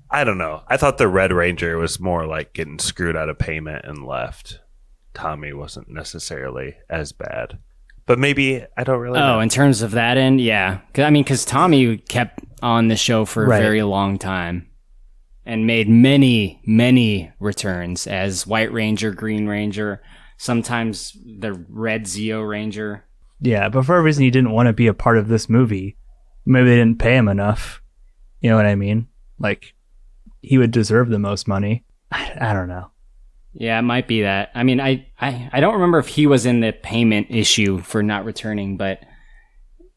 I don't know. I thought the Red Ranger was more like getting screwed out of payment and left. Tommy wasn't necessarily as bad. But maybe, I don't really know. Oh, in terms of that end, yeah. Because Tommy kept on the show for a very long time and made many, many returns as White Ranger, Green Ranger, sometimes the Red Zeo Ranger. Yeah, but for a reason he didn't want to be a part of this movie, Maybe they didn't pay him enough. You know what I mean? Like, he would deserve the most money. I don't know. Yeah, it might be that. I mean, I don't remember if he was in the payment issue for not returning, but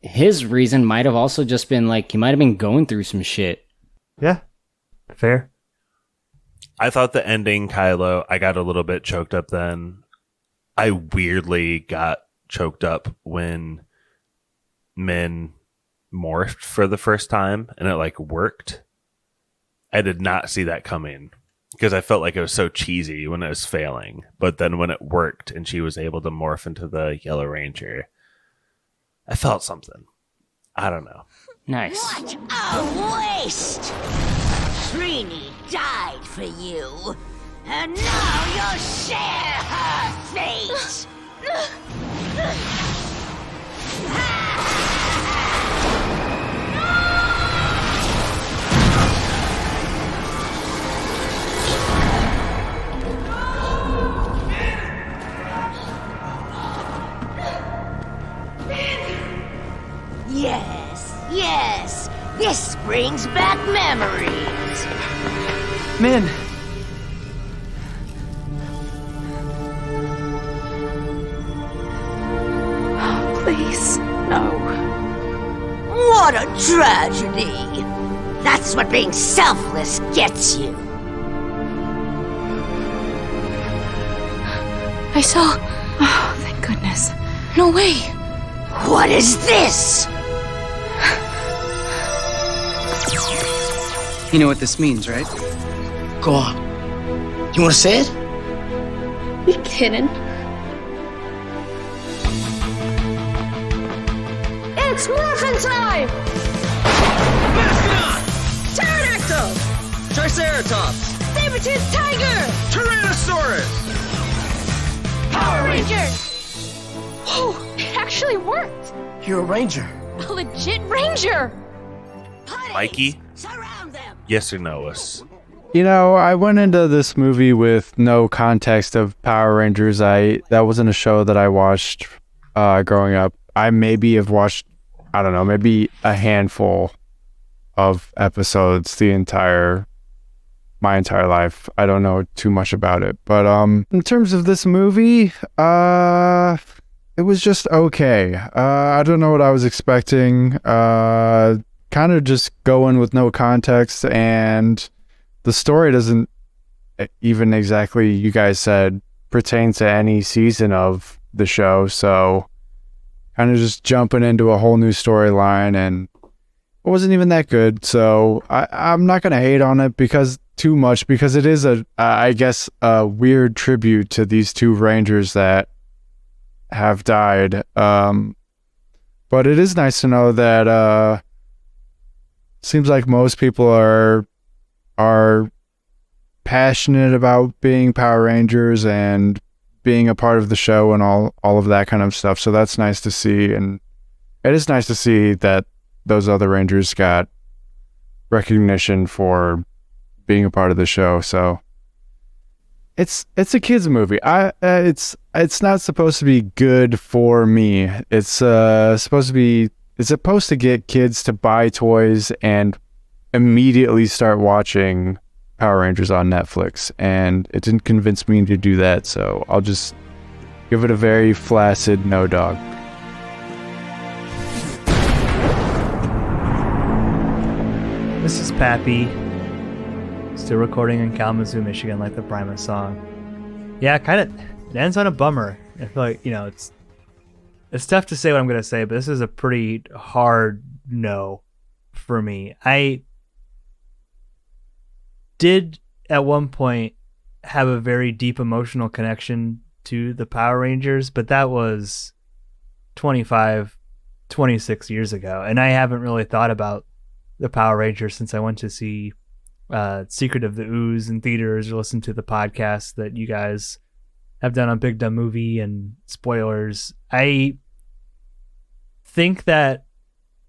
his reason might have also just been like, he might have been going through some shit. Yeah, fair. I thought the ending, Kylo, I got a little bit choked up then. I weirdly got choked up when men morphed for the first time and it like worked. I did not see that coming because I felt like it was so cheesy when it was failing. But then when it worked and she was able to morph into the Yellow Ranger, I felt something. I don't know. Nice. What a waste! Trini died for you, and now you'll share her fate! Yes, this brings back memories. Man. Please, no. What a tragedy. That's what being selfless gets you. I saw... Oh, thank goodness. No way. What is this? You know what this means, right? Go on. You want to say it? You kidding? It's morphin' time! Mastodon! Pterodactyl! Triceratops! Saber-toothed tiger! Tyrannosaurus! Power Rangers! Whoa, it actually worked! You're a ranger. A legit ranger! Mikey? Yes or no? You know, I went into this movie with no context of Power Rangers. That wasn't a show that I watched growing up. I maybe have watched, I don't know, maybe a handful of episodes my entire life. I don't know too much about it. But in terms of this movie, it was just okay. I don't know what I was expecting. Kind of just going with no context, and the story doesn't even exactly, you guys said, pertain to any season of the show. So kind of just jumping into a whole new storyline, and it wasn't even that good. So I'm not going to hate on it too much because it is I guess a weird tribute to these two Rangers that have died. But it is nice to know that seems like most people are passionate about being Power Rangers and being a part of the show and all of that kind of stuff. So that's nice to see, and it is nice to see that those other Rangers got recognition for being a part of the show. So it's a kids movie. It's not supposed to be good for me. It's supposed to get kids to buy toys and immediately start watching Power Rangers on Netflix, and it didn't convince me to do that, so I'll just give it a very flaccid no dog. This is Pappy, still recording in Kalamazoo, Michigan, like the Primus song. Yeah, it ends on a bummer. I feel like, it's tough to say what I'm going to say, but this is a pretty hard no for me. I did at one point have a very deep emotional connection to the Power Rangers, but that was 26 years ago. And I haven't really thought about the Power Rangers since I went to see Secret of the Ooze in theaters or listened to the podcast that you guys have done on Big Dumb Movie and spoilers. I think that,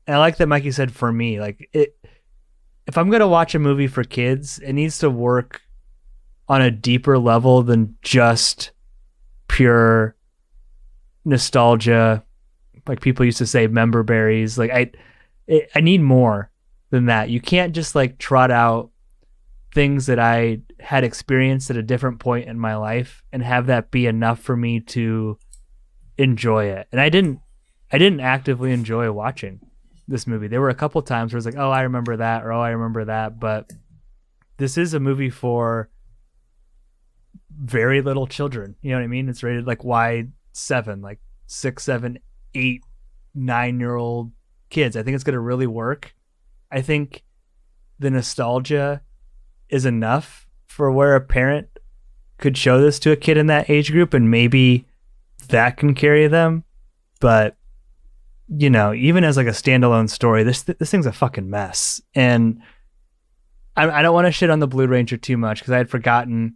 and I like that Mikey said for me, like if I'm going to watch a movie for kids, it needs to work on a deeper level than just pure nostalgia. Like people used to say member berries. Like I need more than that. You can't just like trot out things that I had experienced at a different point in my life and have that be enough for me to enjoy it. And I didn't actively enjoy watching this movie. There were a couple times where I was like, oh, I remember that, or oh, I remember that. But this is a movie for very little children. You know what I mean? It's rated like Y7, like 6, 7, 8, 9-year-old kids. I think it's going to really work. I think the nostalgia is enough for where a parent could show this to a kid in that age group, and maybe that can carry them. But you know, even as like a standalone story, this thing's a fucking mess. And I don't want to shit on the Blue Ranger too much because I had forgotten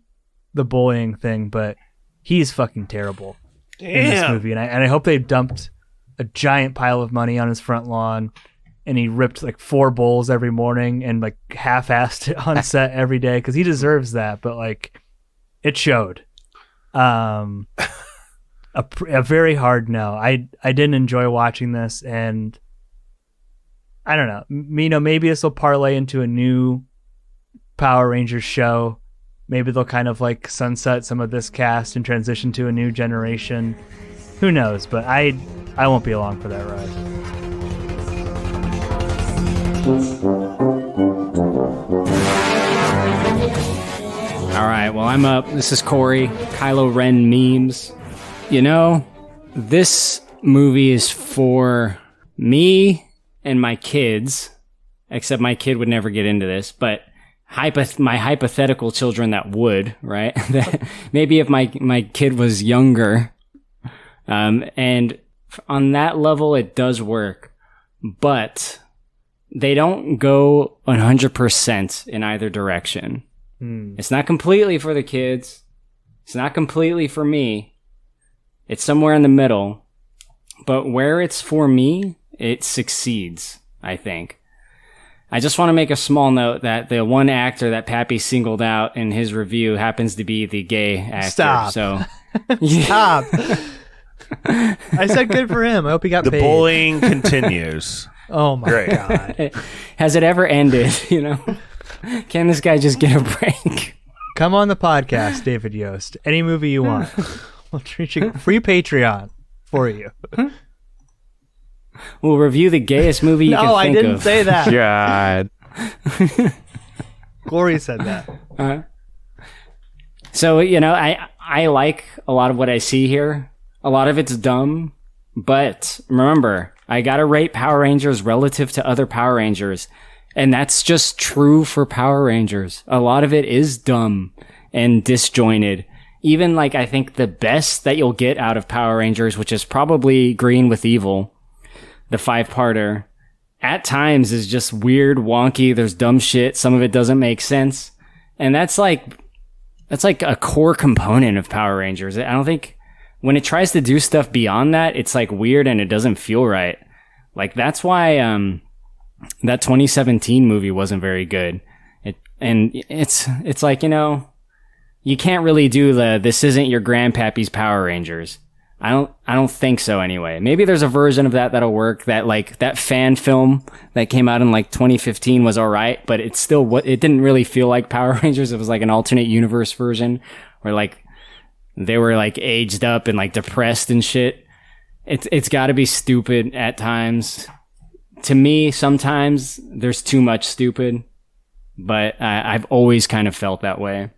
the bullying thing, but he's fucking terrible in this movie. And I hope they dumped a giant pile of money on his front lawn and he ripped like 4 bowls every morning and like half-assed it on set every day because he deserves that. But like, it showed. A very hard no. I didn't enjoy watching this, and I don't know. Maybe this will parlay into a new Power Rangers show. Maybe they'll kind of like sunset some of this cast and transition to a new generation. Who knows? But I won't be along for that ride. All right, well, I'm up. This is Korey, Kylo Ren memes. You know, this movie is for me and my kids, except my kid would never get into this, but my hypothetical children that would, right? Maybe if my kid was younger. And on that level, it does work, but they don't go 100% in either direction. It's not completely for the kids. It's not completely for me. It's somewhere in the middle, but where it's for me, it succeeds, I think. I just want to make a small note that the one actor that Pappy singled out in his review happens to be the gay actor. Stop. So, Stop. I said good for him. I hope he got paid. The bullying continues. Oh my God. Has it ever ended, you know? Can this guy just get a break? Come on the podcast, David Yost. Any movie you want. We'll treat you free Patreon for you. We'll review the gayest movie you can think of. No, I didn't say that. God. Korey said that. So, you know, I like a lot of what I see here. A lot of it's dumb, but remember, I gotta rate Power Rangers relative to other Power Rangers. And that's just true for Power Rangers. A lot of it is dumb and disjointed. Even like, I think the best that you'll get out of Power Rangers, which is probably Green with Evil, the 5-parter, at times is just weird, wonky. There's dumb shit. Some of it doesn't make sense. And that's like a core component of Power Rangers. I don't think when it tries to do stuff beyond that, it's like weird and it doesn't feel right. Like that's why, that 2017 movie wasn't very good. It's like, you know, you can't really do this isn't your grandpappy's Power Rangers. I don't think so anyway. Maybe there's a version of that'll work. That like that fan film that came out in like 2015 was all right, but it didn't really feel like Power Rangers. It was like an alternate universe version where like they were like aged up and like depressed and shit. It's got to be stupid at times. To me, sometimes there's too much stupid, but I've always kind of felt that way.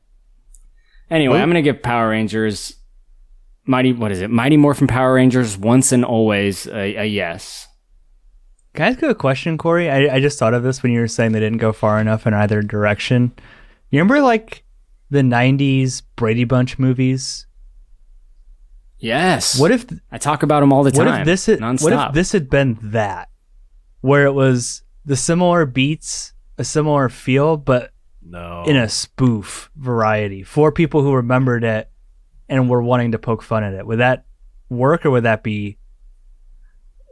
Anyway, I'm going to give Power Rangers Mighty Morphin Power Rangers once and always a yes. Can I ask you a question, Korey? I just thought of this when you were saying they didn't go far enough in either direction. You remember like the 90s Brady Bunch movies? Yes. What if I talk about them all the time? What if this had been that? Where it was the similar beats, a similar feel, but in a spoof variety for people who remembered it and were wanting to poke fun at it. Would that work or would that be?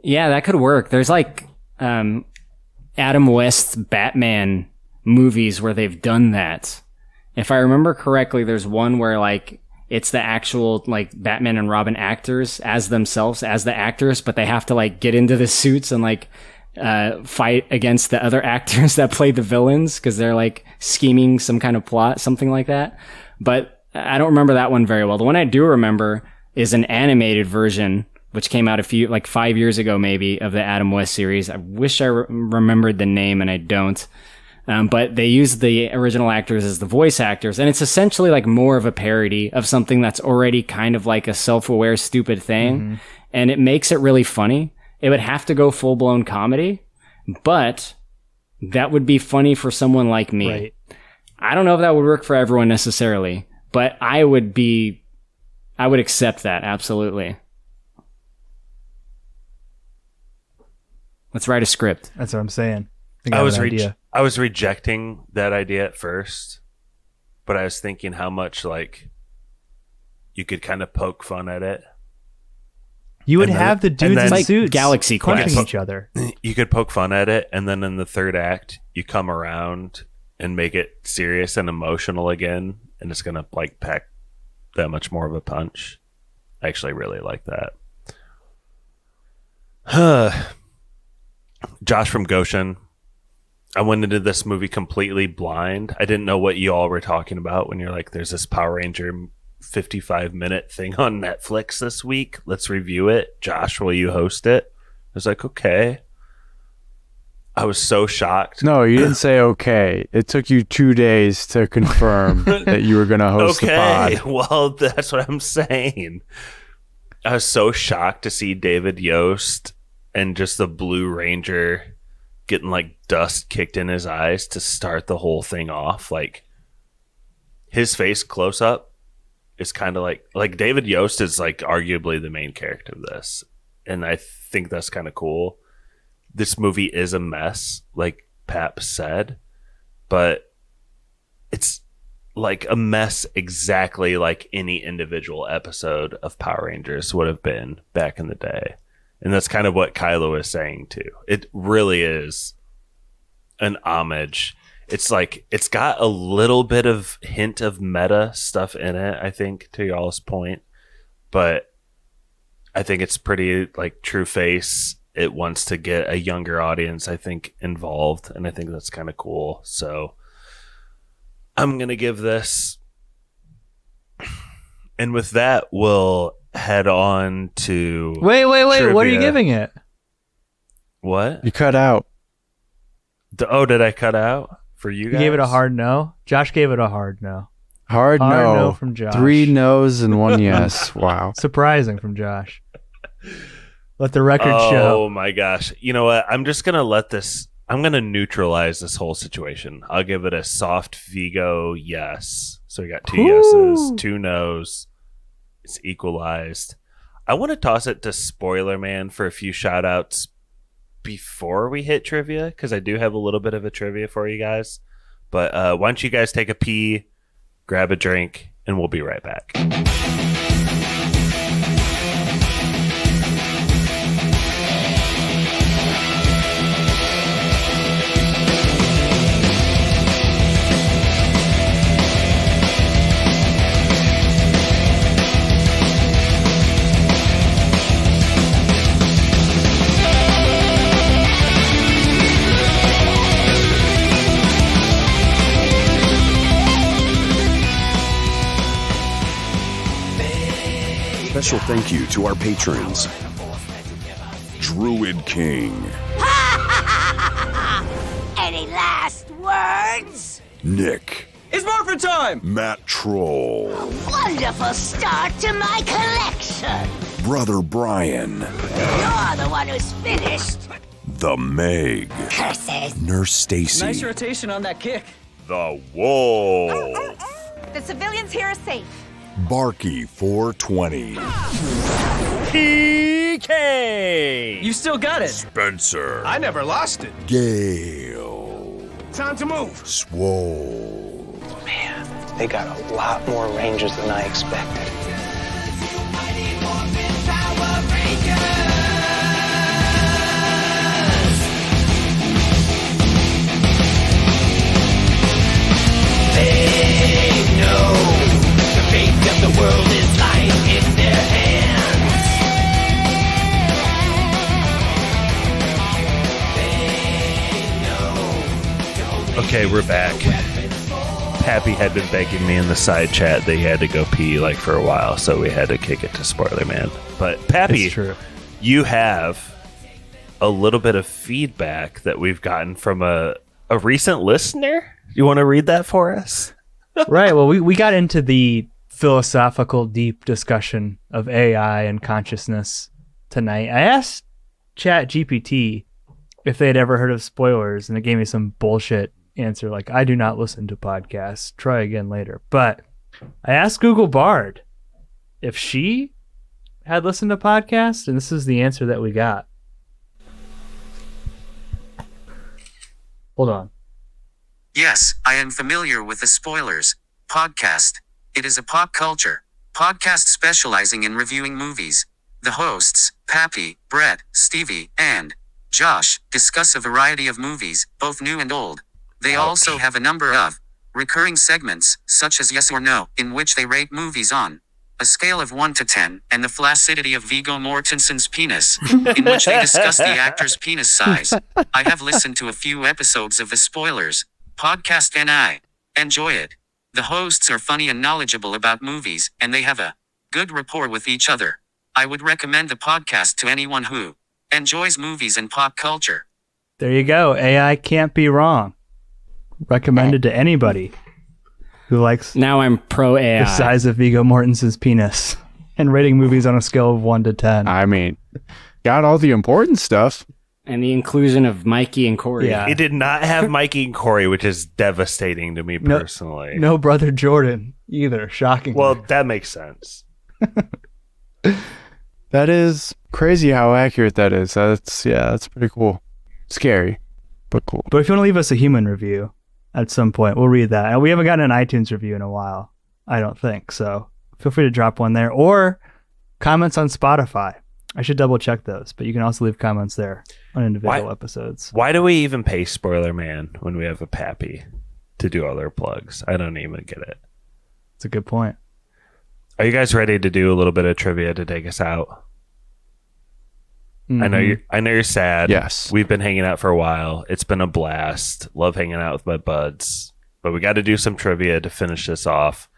Yeah, that could work. There's like Adam West Batman movies where they've done that. If I remember correctly, there's one where like it's the actual like Batman and Robin actors as themselves, as the actors, but they have to like get into the suits and like fight against the other actors that play the villains because they're like scheming some kind of plot, something like that. But I don't remember that one very well. The one I do remember is an animated version, which came out 5 years ago, maybe, of the Adam West series. I wish I remembered the name, and I don't. But they use the original actors as the voice actors, and it's essentially like more of a parody of something that's already kind of like a self-aware, stupid thing, and it makes it really funny. It would have to go full-blown comedy, but that would be funny for someone like me. Right. I don't know if that would work for everyone necessarily, but I would accept that, absolutely. Let's write a script. That's what I'm saying. I was rejecting that idea at first, but I was thinking how much like you could kind of poke fun at it. You would have the dudes in like suits Galaxy punching Quest. each other. You could poke fun at it, and then in the third act, you come around and make it serious and emotional again, and it's gonna like pack that much more of a punch. I actually really like that. Josh from Goshen. I went into this movie completely blind. I didn't know what you all were talking about when you're like, there's this Power Ranger 55-minute thing on Netflix this week. Let's review it. Josh, will you host it? I was like, okay. I was so shocked. No, you didn't say okay. It took you 2 days to confirm that you were going to host the pod. Well, that's what I'm saying. I was so shocked to see David Yost and just the Blue Ranger getting like dust kicked in his eyes to start the whole thing off. Like his face close up is kind of like David Yost is like arguably the main character of this. And I think that's kind of cool. This movie is a mess, like Pap said, but it's like a mess exactly like any individual episode of Power Rangers would have been back in the day. And that's kind of what Kylo is saying too. It really is an homage. It's like, it's got a little bit of hint of meta stuff in it, I think, to y'all's point. But I think it's pretty like true face. It wants to get a younger audience, I think, involved. And I think that's kind of cool. So I'm going to give this. And with that, we'll head on to Wait. trivia. What are you giving it? What? You cut out. Did I cut out for you guys? You gave it a hard no? Josh gave it a hard no. Hard no from Josh. 3 no's and 1 yes. Wow. Surprising from Josh. Let the record Oh show. my gosh. You know what? I'm just going to I'm going to neutralize this whole situation. I'll give it a soft Vigo yes. So we got 2 yeses, 2 no's. It's equalized. I want to toss it to Spoiler Man for a few shout outs before we hit trivia, because I do have a little bit of a trivia for you guys. But why don't you guys take a pee, grab a drink, and we'll be right back. Special thank you to our patrons. Druid King. Any last words? Nick. It's Morphin time! Matt Troll. Wonderful start to my collection. Brother Brian. You're the one who's finished. The Meg. Curses. Nurse Stacy. Nice rotation on that kick. The Wolf. The civilians here are safe. Barky 420. PK! You still got it. Spencer. I never lost it. Gale. Time to move. Swole. Man, they got a lot more Rangers than I expected. They know the fate of the world is lying in their hands. They Okay, we're back. Pappy had been begging me in the side chat that he had to go pee like for a while, so we had to kick it to Spoiler Man. But Pappy, you have a little bit of feedback that we've gotten from a recent listener. You want to read that for us? Right. Well, we got into the philosophical, deep discussion of AI and consciousness tonight. I asked ChatGPT if they had ever heard of spoilers, and it gave me some bullshit answer like, I do not listen to podcasts. Try again later. But I asked Google Bard if she had listened to podcasts, and this is the answer that we got. Hold on. Yes, I am familiar with the Spoilers podcast. It is a pop culture podcast specializing in reviewing movies. The hosts, Pappy, Brett, Stevie, and Josh, discuss a variety of movies, both new and old. They also have a number of recurring segments, such as Yes or No, in which they rate movies on a scale of 1 to 10, and the flaccidity of Viggo Mortensen's penis, in which they discuss the actor's penis size. I have listened to a few episodes of the Spoilers podcast and I enjoy it. The hosts are funny and knowledgeable about movies, and they have a good rapport with each other. I would recommend the podcast to anyone who enjoys movies and pop culture. There you go. AI can't be wrong. Recommended to anybody who likes now I'm pro AI. The size of Viggo Mortensen's penis and rating movies on a scale of 1 to 10. I mean, got all the important stuff. And the inclusion of Mikey and Korey. Yeah. It did not have Mikey and Korey, which is devastating to me personally. No brother Jordan either, shockingly. Well, that makes sense. That is crazy how accurate that is. That's pretty cool. Scary, but cool. But if you want to leave us a human review at some point, we'll read that. And we haven't gotten an iTunes review in a while, I don't think. So feel free to drop one there, or comments on Spotify. I should double check those, but you can also leave comments there on individual episodes. Why do we even pay Spoiler Man when we have a Pappy to do all their plugs? I don't even get it. It's a good point. Are you guys ready to do a little bit of trivia to take us out? Mm-hmm. I know you're sad. Yes. We've been hanging out for a while. It's been a blast. Love hanging out with my buds. But we got to do some trivia to finish this off.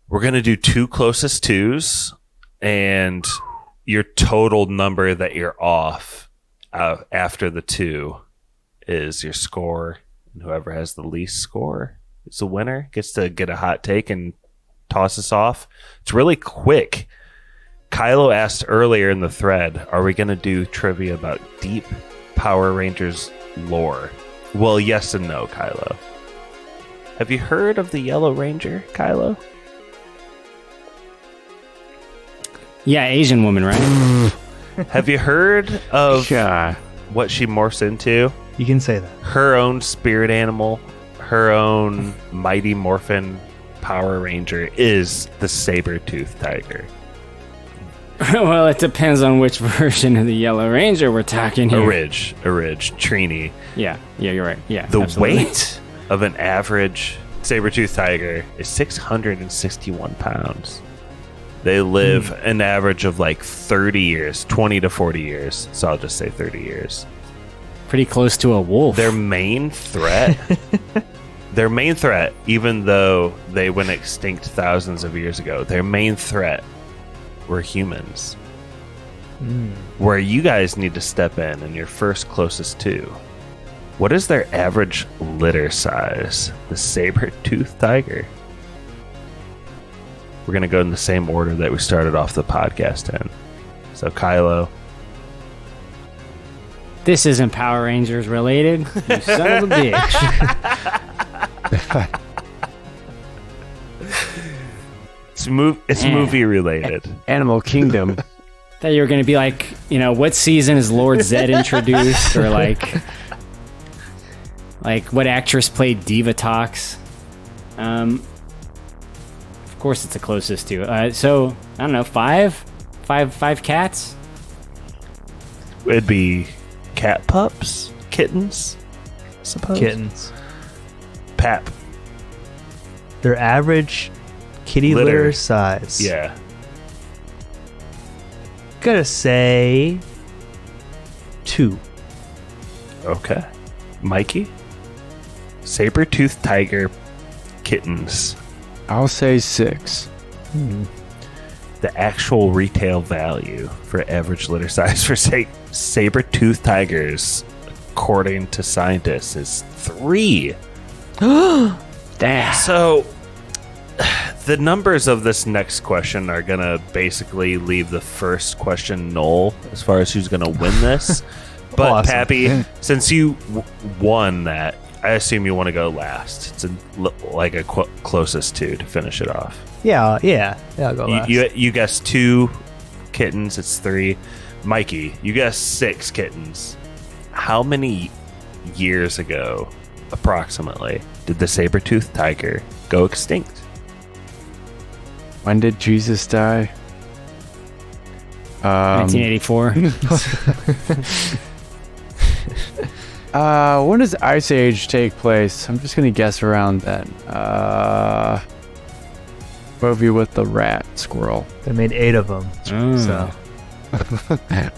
We're going to do 2 closest twos, and your total number that you're off after the 2 is your score. And whoever has the least score is the winner. Gets to get a hot take and toss us off. It's really quick. Kylo asked earlier in the thread, are we going to do trivia about deep Power Rangers lore? Well, yes and no, Kylo. Have you heard of the Yellow Ranger, Kylo? Yeah, Asian woman, right? Have you heard of what she morphs into? You can say that. Her own spirit animal, her own mighty Morphin Power Ranger is the saber-toothed tiger. Well, it depends on which version of the Yellow Ranger we're talking here. Ridge, Trini. Yeah, you're right. Yeah, the absolutely. weight of an average saber-toothed tiger is 661 pounds. They live an average of like 30 years, 20 to 40 years. So I'll just say 30 years. Pretty close to a wolf. Their main threat, even though they went extinct thousands of years ago, their main threat were humans. Where you guys need to step in your first closest 2. What is their average litter size? The saber-toothed tiger. We're going to go in the same order that we started off the podcast in. So, Kylo. This isn't Power Rangers related. You son of a bitch. It's movie related. Animal Kingdom. Thought you were going to be like, what season is Lord Zed introduced? Or like what actress played Divatox? Of course it's the closest to. So, I don't know, 5 cats? It'd be cat pups? Kittens? I suppose. Kittens. Pap. Their average kitty litter size. Yeah. Gotta say 2. Okay. Mikey? saber-toothed tiger kittens. I'll say 6. The actual retail value for average litter size for saber-toothed tigers, according to scientists, is 3. Damn. So, the numbers of this next question are going to basically leave the first question null as far as who's going to win this. But, Awesome. Pappy, since you won that, I assume you want to go last. It's like a closest to finish it off. Yeah, I'll go last. You guessed 2 kittens, it's 3. Mikey, you guessed 6 kittens. How many years ago, approximately, did the saber-toothed tiger go extinct? When did Jesus die? 1984. When does Ice Age take place? I'm just gonna guess around then. Movie with the rat squirrel. They made 8 of them. So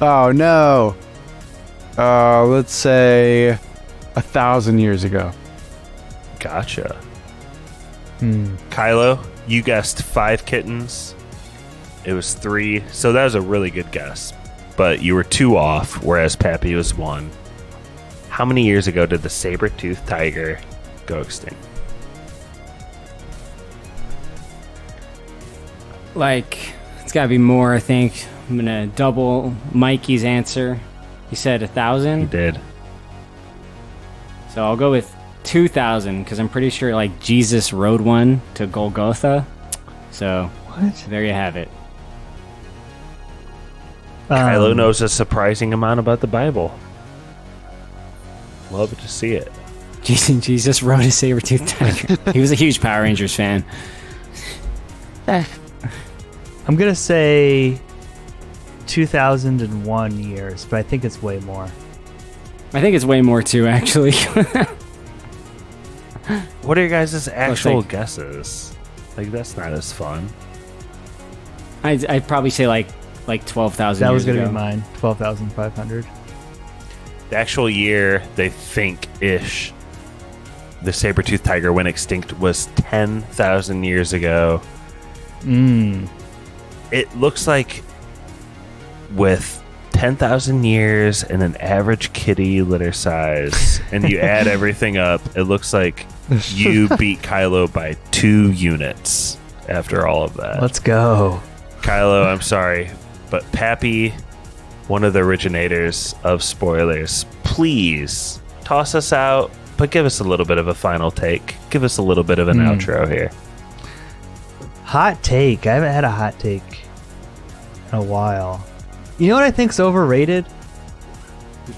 Oh no. Let's say 1,000 years ago. Gotcha. Kylo, you guessed 5 kittens. It was 3. So that was a really good guess. But you were 2 off, whereas Pappy was 1. How many years ago did the saber-toothed tiger go extinct? Like, it's gotta be more, I think. I'm gonna double Mikey's answer. He said 1,000. He did. So I'll go with 2,000 because I'm pretty sure like Jesus rode one to Golgotha. So there you have it. Kylo knows a surprising amount about the Bible. Love to see it. Jesus rode a saber-toothed tiger. He was a huge Power Rangers fan. I'm gonna say 2001 years, but I think it's way more. I think it's way more too, actually. What are your guys' actual guesses? Like, that's not as fun. I'd probably say like 12,000 That years was gonna ago. be mine. 12,500. The actual year they think ish the saber-toothed tiger went extinct was 10,000 years ago. It looks like with 10,000 years and an average kitty litter size, and you add everything up, it looks like you beat Kylo by 2 units after all of that. Let's go. Kylo, I'm sorry, but Pappy, one of the originators of spoilers, please toss us out, but give us a little bit of a final take. Give us a little bit of an outro here. Hot take. I haven't had a hot take in a while. You know what I think's overrated?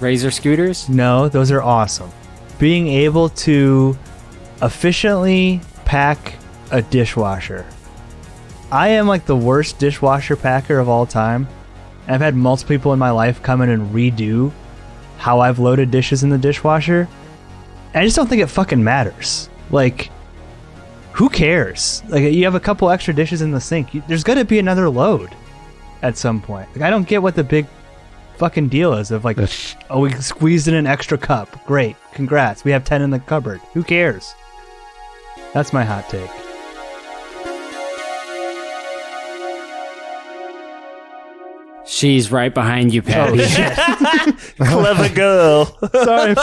Razor scooters? No, those are awesome. Being able to efficiently pack a dishwasher. I am like the worst dishwasher packer of all time. And I've had multiple people in my life come in and redo how I've loaded dishes in the dishwasher. And I just don't think it fucking matters. Like, who cares? Like, you have a couple extra dishes in the sink. There's going to be another load at some point. Like, I don't get what the big fucking deal is of like, oh, we squeezed in an extra cup. Great. Congrats. We have 10 in the cupboard. Who cares? That's my hot take. She's right behind you, Pappy. Clever girl. Sorry.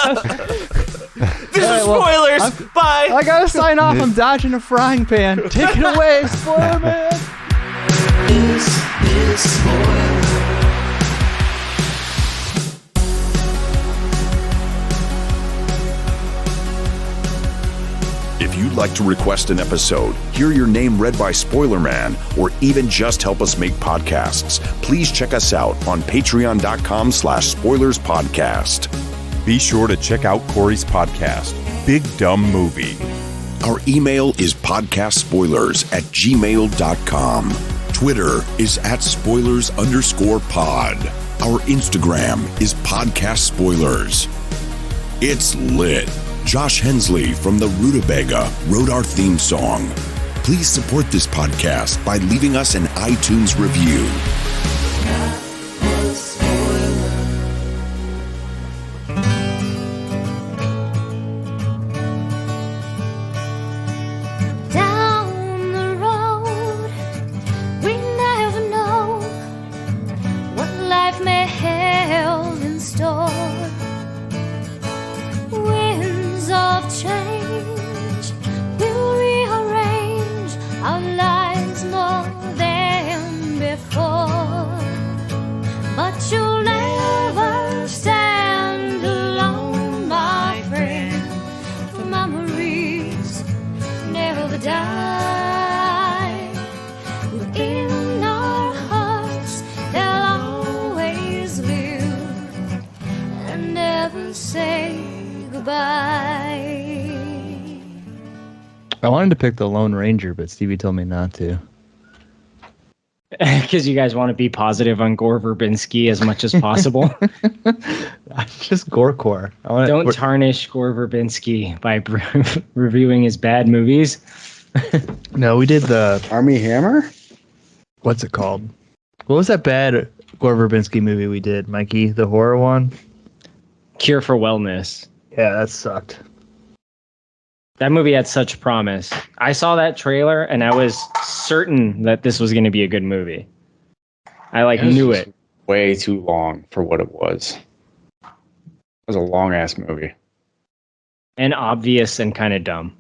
This is spoilers. Bye. I gotta sign off. I'm dodging a frying pan. Take it away, spoiler man. This is spoiler. If you'd like to request an episode, hear your name read by Spoiler Man, or even just help us make podcasts, please check us out on patreon.com/spoilerspodcast. Be sure to check out Korey's podcast, Big Dumb Movie. Our email is podcastspoilers@gmail.com. Twitter is @spoilers_pod. Our Instagram is podcast spoilers. It's lit. Josh Hensley from the Rutabaga wrote our theme song. Please support this podcast by leaving us an iTunes review. by. I wanted to pick the Lone Ranger, but Stevie told me not to. Because you guys want to be positive on Gore Verbinski as much as possible. Just Gorecore. Don't tarnish Gore Verbinski by reviewing his bad movies. No, we did the Army Hammer? What's it called? What was that bad Gore Verbinski movie we did, Mikey? The horror one? Cure for Wellness. Yeah, that sucked. That movie had such promise. I saw that trailer and I was certain that this was going to be a good movie. I knew it. Way too long for what it was. It was a long ass movie. And obvious and kind of dumb.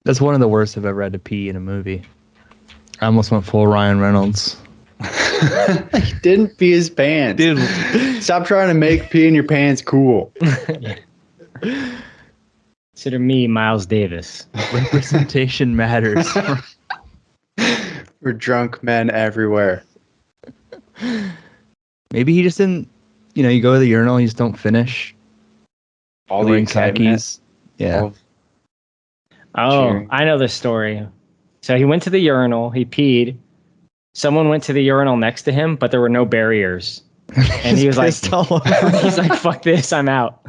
That's one of the worst I've ever had to pee in a movie. I almost went full Ryan Reynolds. He didn't pee his pants. Dude, stop trying to make peeing your pants cool. Consider me Miles Davis. Representation matters. We're drunk men everywhere. Maybe he just didn't, you go to the urinal, you just don't finish. All the khakis. Yeah. Oh, I know this story. So he went to the urinal, he peed. Someone went to the urinal next to him, but there were no barriers. And he was like, he's like, fuck this, I'm out.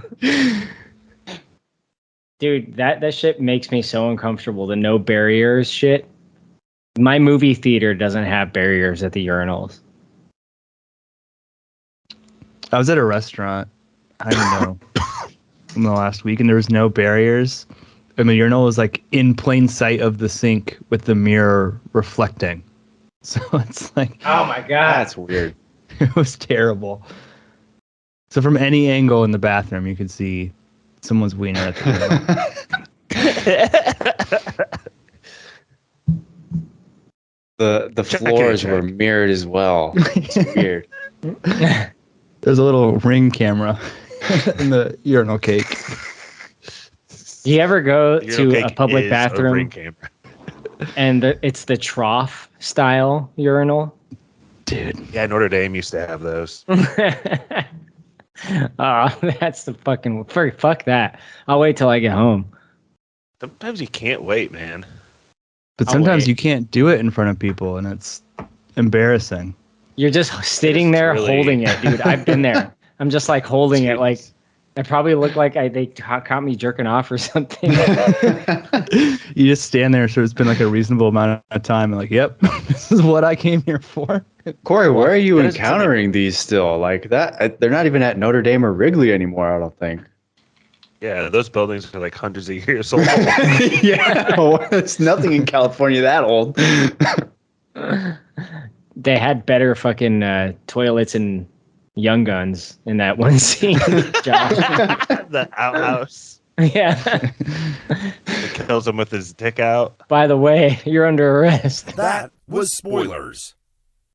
Dude, that shit makes me so uncomfortable. The no barriers shit. My movie theater doesn't have barriers at the urinals. I was at a restaurant, I don't know, in the last week, and there was no barriers. And the urinal was in plain sight of the sink with the mirror reflecting. So it's oh my God. That's weird. It was terrible. So from any angle in the bathroom, you could see someone's wiener at the urinal. The floors were mirrored as well. It's weird. There's a little ring camera in the urinal cake. Do you ever go to a public bathroom and it's the trough style urinal? Dude. Yeah, Notre Dame used to have those. Oh, that's the fucking... Fuck that. I'll wait till I get home. Sometimes you can't wait, man. But sometimes you can't do it in front of people, and it's embarrassing. You're just sitting there holding it, dude. I've been there. I'm just holding it I probably look like they caught me jerking off or something. You just stand there, so it's been a reasonable amount of time, and yep, this is what I came here for. Corey, where are you encountering these still? That they're not even at Notre Dame or Wrigley anymore, I don't think. Yeah, those buildings are hundreds of years old. Yeah, it's nothing in California that old. They had better fucking toilets and Young Guns in that one scene. The outhouse. Yeah. He kills him with his dick out. By the way, you're under arrest. That was spoilers.